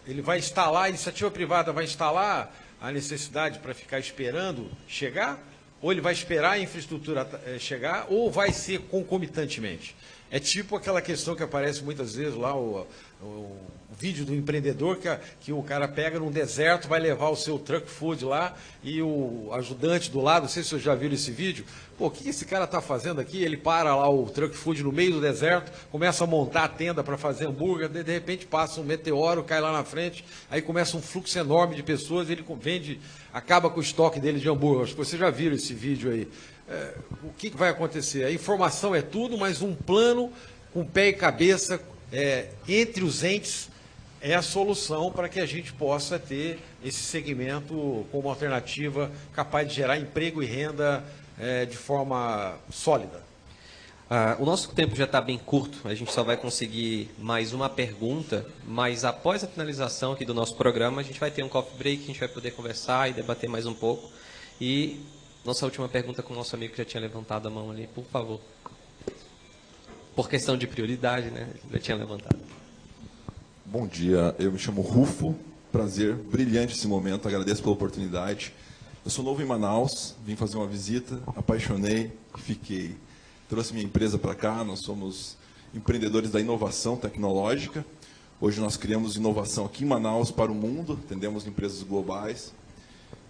ele vai instalar, a iniciativa privada vai instalar a necessidade para ficar esperando chegar, ou ele vai esperar a infraestrutura chegar, ou vai ser concomitantemente. É tipo aquela questão que aparece muitas vezes lá, o vídeo do empreendedor que o cara pega num deserto, vai levar o seu truck food lá e o ajudante do lado, não sei se vocês já viram esse vídeo, pô, o que esse cara está fazendo aqui? Ele para lá o truck food no meio do deserto, começa a montar a tenda para fazer hambúrguer, de repente passa um meteoro, cai lá na frente, aí começa um fluxo enorme de pessoas, ele acaba com o estoque dele de hambúrguer. Acho que vocês já viram esse vídeo aí. O que vai acontecer? A informação é tudo, mas um plano com pé e cabeça entre os entes é a solução para que a gente possa ter esse segmento como alternativa capaz de gerar emprego e renda de forma sólida. O nosso tempo já está bem curto, a gente só vai conseguir mais uma pergunta, mas após a finalização aqui do nosso programa, a gente vai ter um coffee break, a gente vai poder conversar e debater mais um pouco. E nossa última pergunta com o nosso amigo que já tinha levantado a mão ali, por favor. Por questão de prioridade, né? Já tinha levantado. Bom dia, eu me chamo Rufo, prazer, brilhante esse momento, agradeço pela oportunidade. Eu sou novo em Manaus, vim fazer uma visita, apaixonei, fiquei. Trouxe minha empresa para cá, nós somos empreendedores da inovação tecnológica. Hoje nós criamos inovação aqui em Manaus para o mundo, atendemos empresas globais.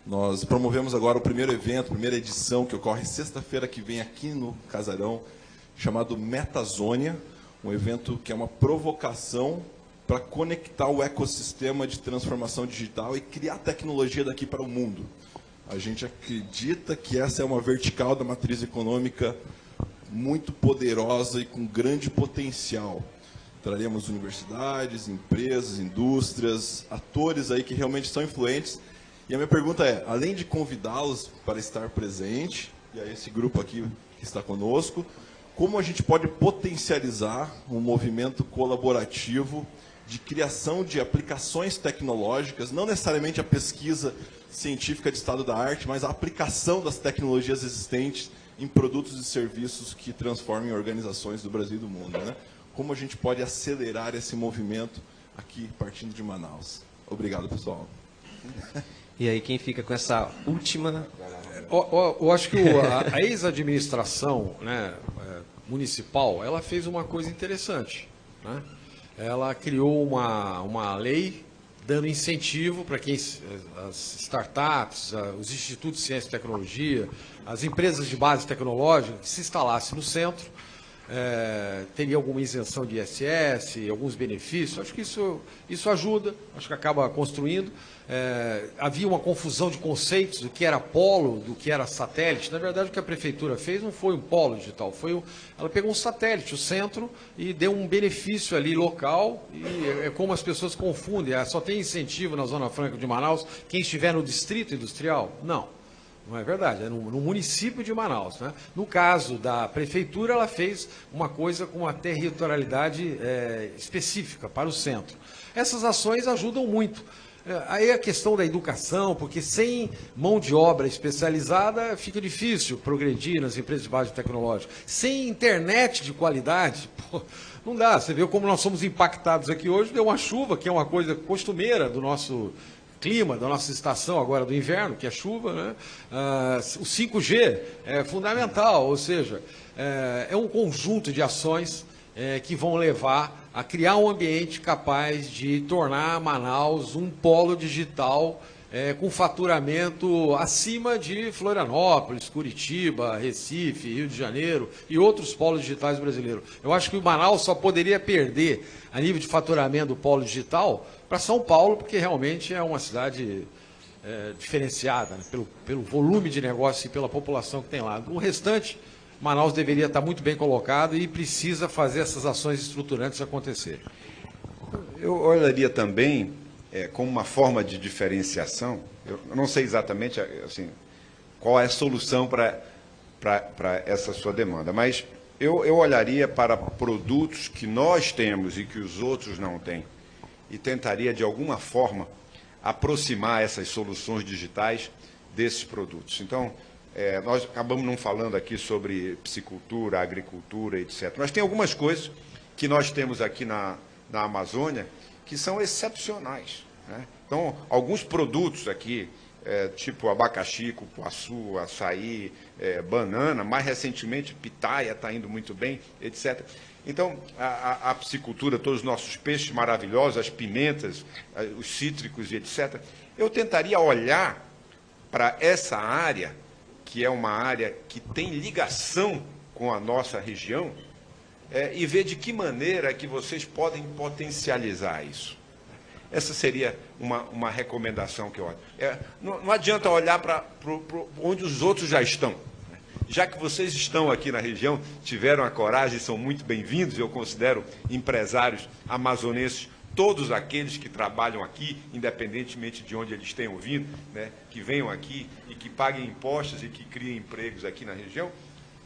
Nós promovemos agora o primeiro evento, a primeira edição, que ocorre sexta-feira que vem aqui no Casarão, chamado Metazônia, um evento que é uma provocação para conectar o ecossistema de transformação digital e criar tecnologia daqui para o mundo. A gente acredita que essa é uma vertical da matriz econômica muito poderosa e com grande potencial. Traremos universidades, empresas, indústrias, atores aí que realmente são influentes. E a minha pergunta é, além de convidá-los para estar presente, e aí esse grupo aqui que está conosco, como a gente pode potencializar um movimento colaborativo de criação de aplicações tecnológicas, não necessariamente a pesquisa científica de estado da arte, mas a aplicação das tecnologias existentes em produtos e serviços que transformem organizações do Brasil e do mundo, né? Como a gente pode acelerar esse movimento aqui, partindo de Manaus. Obrigado, pessoal. E aí, quem fica com essa última... Eu acho que a ex-administração, né, municipal, ela fez uma coisa interessante, né? Ela criou uma lei dando incentivo para quem as startups, os institutos de ciência e tecnologia, as empresas de base tecnológica que se instalassem no centro, teria alguma isenção de ISS, alguns benefícios. Acho que isso ajuda, acho que acaba construindo. Havia uma confusão de conceitos do que era polo, do que era satélite. Na verdade, o que a prefeitura fez não foi um polo digital, ela pegou um satélite, o centro, e deu um benefício ali local, e é como as pessoas confundem. Só tem incentivo na Zona Franca de Manaus quem estiver no distrito industrial? Não. Não é verdade, é no município de Manaus, né? No caso da prefeitura, ela fez uma coisa com uma territorialidade específica para o centro. Essas ações ajudam muito. Aí a questão da educação, porque sem mão de obra especializada fica difícil progredir nas empresas de base tecnológica. Sem internet de qualidade, não dá. Você vê como nós somos impactados aqui hoje, deu uma chuva, que é uma coisa costumeira do nosso clima, da nossa estação agora do inverno, que é chuva, né? O 5G é fundamental, ou seja, é um conjunto de ações que vão levar a criar um ambiente capaz de tornar Manaus um polo digital com faturamento acima de Florianópolis, Curitiba, Recife, Rio de Janeiro e outros polos digitais brasileiros. Eu acho que o Manaus só poderia perder a nível de faturamento do polo digital para São Paulo, porque realmente é uma cidade diferenciada, né, pelo volume de negócio e pela população que tem lá. O restante, Manaus deveria estar muito bem colocado e precisa fazer essas ações estruturantes acontecerem. Eu olharia também como uma forma de diferenciação. Eu não sei exatamente assim, qual é a solução para essa sua demanda, mas eu olharia para produtos que nós temos e que os outros não têm e tentaria, de alguma forma, aproximar essas soluções digitais desses produtos. Então, nós acabamos não falando aqui sobre piscicultura, agricultura, etc. Mas tem algumas coisas que nós temos aqui na Amazônia que são excepcionais, né? Então, alguns produtos aqui, tipo abacaxi, cupuaçu, açaí, banana, mais recentemente pitaia está indo muito bem, etc. Então, a piscicultura, todos os nossos peixes maravilhosos, as pimentas, os cítricos e etc. Eu tentaria olhar para essa área, que é uma área que tem ligação com a nossa região, e ver de que maneira que vocês podem potencializar isso. Essa seria uma recomendação que eu olho. Não adianta olhar para onde os outros já estão. Já que vocês estão aqui na região, tiveram a coragem, são muito bem-vindos, eu considero empresários amazonenses, todos aqueles que trabalham aqui, independentemente de onde eles tenham vindo, né, que venham aqui e que paguem impostos e que criem empregos aqui na região.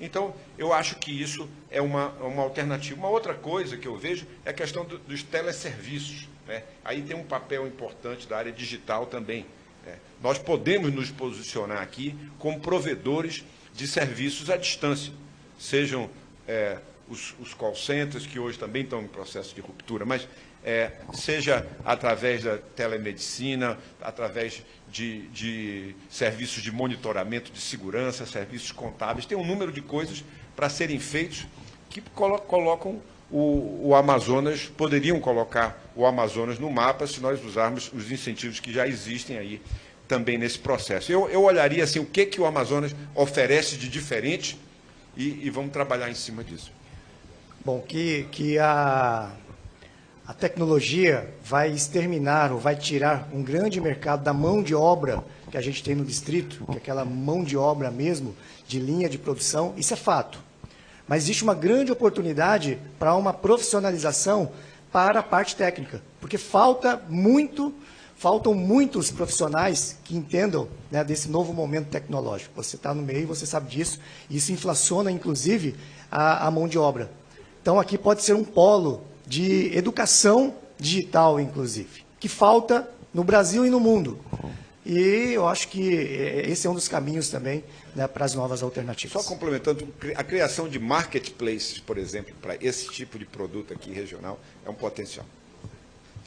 Então, eu acho que isso é uma alternativa. Uma outra coisa que eu vejo é a questão dos teleserviços, né? Aí tem um papel importante da área digital também, né? Nós podemos nos posicionar aqui como provedores de serviços à distância, sejam os call centers, que hoje também estão em processo de ruptura, mas seja através da telemedicina, através de serviços de monitoramento de segurança, serviços contábeis. Tem um número de coisas para serem feitos que colocam o Amazonas, poderiam colocar o Amazonas no mapa se nós usarmos os incentivos que já existem aí também nesse processo. Eu olharia assim, o que o Amazonas oferece de diferente e vamos trabalhar em cima disso. Bom, que a tecnologia vai exterminar ou vai tirar um grande mercado da mão de obra que a gente tem no distrito, que é aquela mão de obra mesmo, de linha de produção, isso é fato. Mas existe uma grande oportunidade para uma profissionalização para a parte técnica, porque falta muito faltam muitos profissionais que entendam, né, desse novo momento tecnológico. Você está no meio, você sabe disso, e isso inflaciona, inclusive, a mão de obra. Então, aqui pode ser um polo de educação digital, inclusive, que falta no Brasil e no mundo. E eu acho que esse é um dos caminhos também, né, para as novas alternativas. Só complementando, a criação de marketplaces, por exemplo, para esse tipo de produto aqui regional, é um potencial.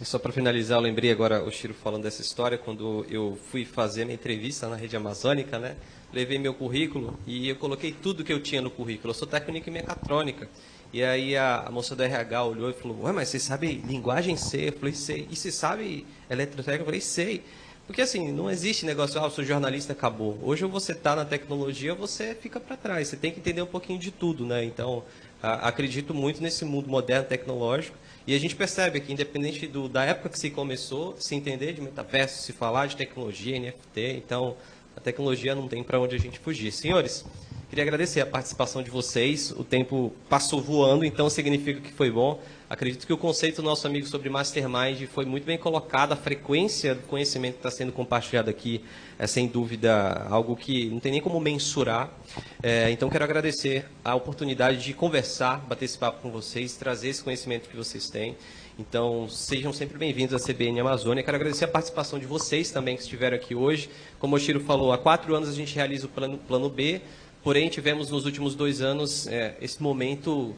E só para finalizar, eu lembrei agora o Chiro falando dessa história, quando eu fui fazer minha entrevista na Rede Amazônica, né? Levei meu currículo e eu coloquei tudo que eu tinha no currículo. Eu sou técnico em mecatrônica. E aí a moça do RH olhou e falou, ué, mas você sabe linguagem C? Eu falei, sei. E você sabe eletrotécnica? Eu falei, sei. Porque assim, não existe negócio, eu sou jornalista, acabou. Hoje ou você está na tecnologia ou você fica para trás. Você tem que entender um pouquinho de tudo, né? Então, acredito muito nesse mundo moderno, tecnológico. E a gente percebe que, independente da época que se começou, se entender de metaverso, se falar de tecnologia, NFT, então a tecnologia não tem para onde a gente fugir. Senhores, queria agradecer a participação de vocês. O tempo passou voando, então significa que foi bom. Acredito que o conceito do nosso amigo sobre Mastermind foi muito bem colocado. A frequência do conhecimento que está sendo compartilhado aqui é, sem dúvida, algo que não tem nem como mensurar. Então, quero agradecer a oportunidade de conversar, bater esse papo com vocês, trazer esse conhecimento que vocês têm. Então, sejam sempre bem-vindos à CBN Amazônia. Quero agradecer a participação de vocês também que estiveram aqui hoje. Como o Chiro falou, há 4 anos a gente realiza o plano B, porém tivemos nos últimos 2 anos esse momento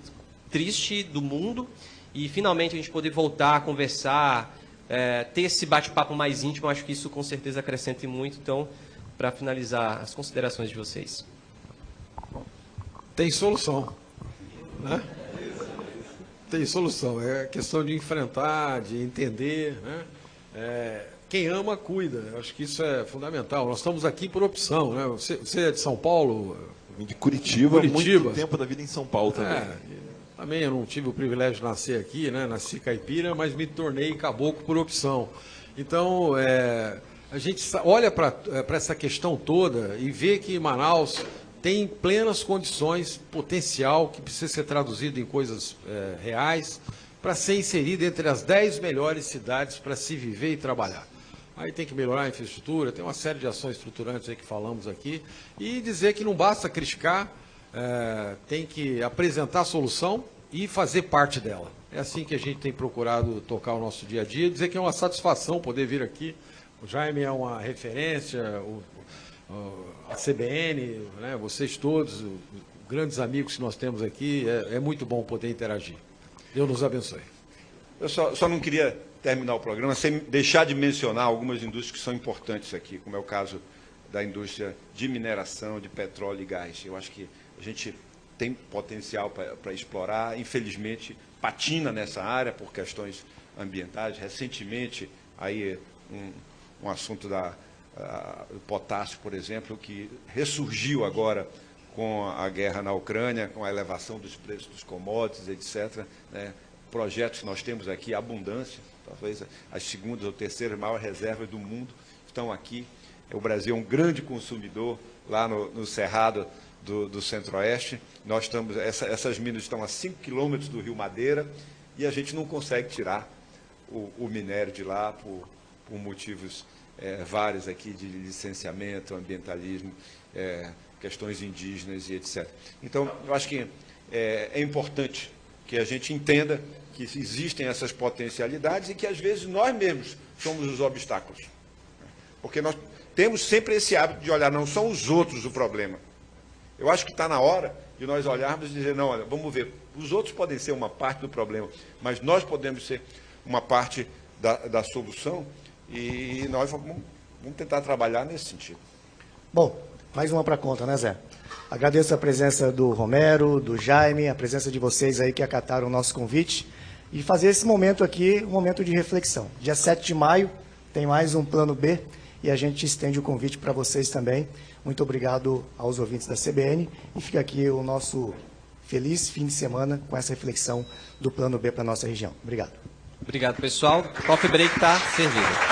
triste do mundo e finalmente a gente poder voltar a conversar, ter esse bate-papo mais íntimo, acho que isso com certeza acrescenta muito. Então, para finalizar, as considerações de vocês. Tem solução, né? Tem solução, é questão de enfrentar, de entender, né? Quem ama, cuida, eu acho que isso é fundamental. Nós estamos aqui por opção, né? Você é de São Paulo? De Curitiba, muito tempo da vida em São Paulo também. Também eu não tive o privilégio de nascer aqui, né? Nasci caipira, mas me tornei caboclo por opção. Então, a gente olha para essa questão toda e vê que Manaus tem plenas condições, potencial, que precisa ser traduzido em coisas reais, para ser inserido entre as 10 melhores cidades para se viver e trabalhar. Aí tem que melhorar a infraestrutura, tem uma série de ações estruturantes aí que falamos aqui, e dizer que não basta criticar, tem que apresentar a solução e fazer parte dela. É assim que a gente tem procurado tocar o nosso dia a dia, dizer que é uma satisfação poder vir aqui. O Jaime é uma referência, a CBN, né, vocês todos, grandes amigos que nós temos aqui, é muito bom poder interagir. Deus nos abençoe. Eu só não queria terminar o programa sem deixar de mencionar algumas indústrias que são importantes aqui, como é o caso da indústria de mineração, de petróleo e gás. Eu acho que a gente tem potencial para explorar, infelizmente patina nessa área por questões ambientais. Recentemente, aí um assunto do potássio, por exemplo, que ressurgiu agora com a guerra na Ucrânia, com a elevação dos preços dos commodities, etc., né? Projetos que nós temos aqui, abundância, talvez as segundas ou terceiras maiores reservas do mundo estão aqui. O Brasil é um grande consumidor lá no Cerrado do Centro-Oeste. Nós estamos, essas minas estão a 5 quilômetros do Rio Madeira e a gente não consegue tirar o minério de lá por motivos vários aqui de licenciamento, ambientalismo, questões indígenas e etc. Então, eu acho que é importante que a gente entenda que existem essas potencialidades e que, às vezes, nós mesmos somos os obstáculos. Porque nós temos sempre esse hábito de olhar, não são os outros o problema. Eu acho que está na hora de nós olharmos e dizer, não, olha, vamos ver, os outros podem ser uma parte do problema, mas nós podemos ser uma parte da solução e nós vamos tentar trabalhar nesse sentido. Bom, mais uma para conta, né, Zé? Agradeço a presença do Romero, do Jaime, a presença de vocês aí que acataram o nosso convite e fazer esse momento aqui um momento de reflexão. Dia 7 de maio tem mais um plano B e a gente estende o convite para vocês também. Muito obrigado aos ouvintes da CBN e fica aqui o nosso feliz fim de semana com essa reflexão do plano B para a nossa região. Obrigado. Obrigado, pessoal. Coffee break está servido.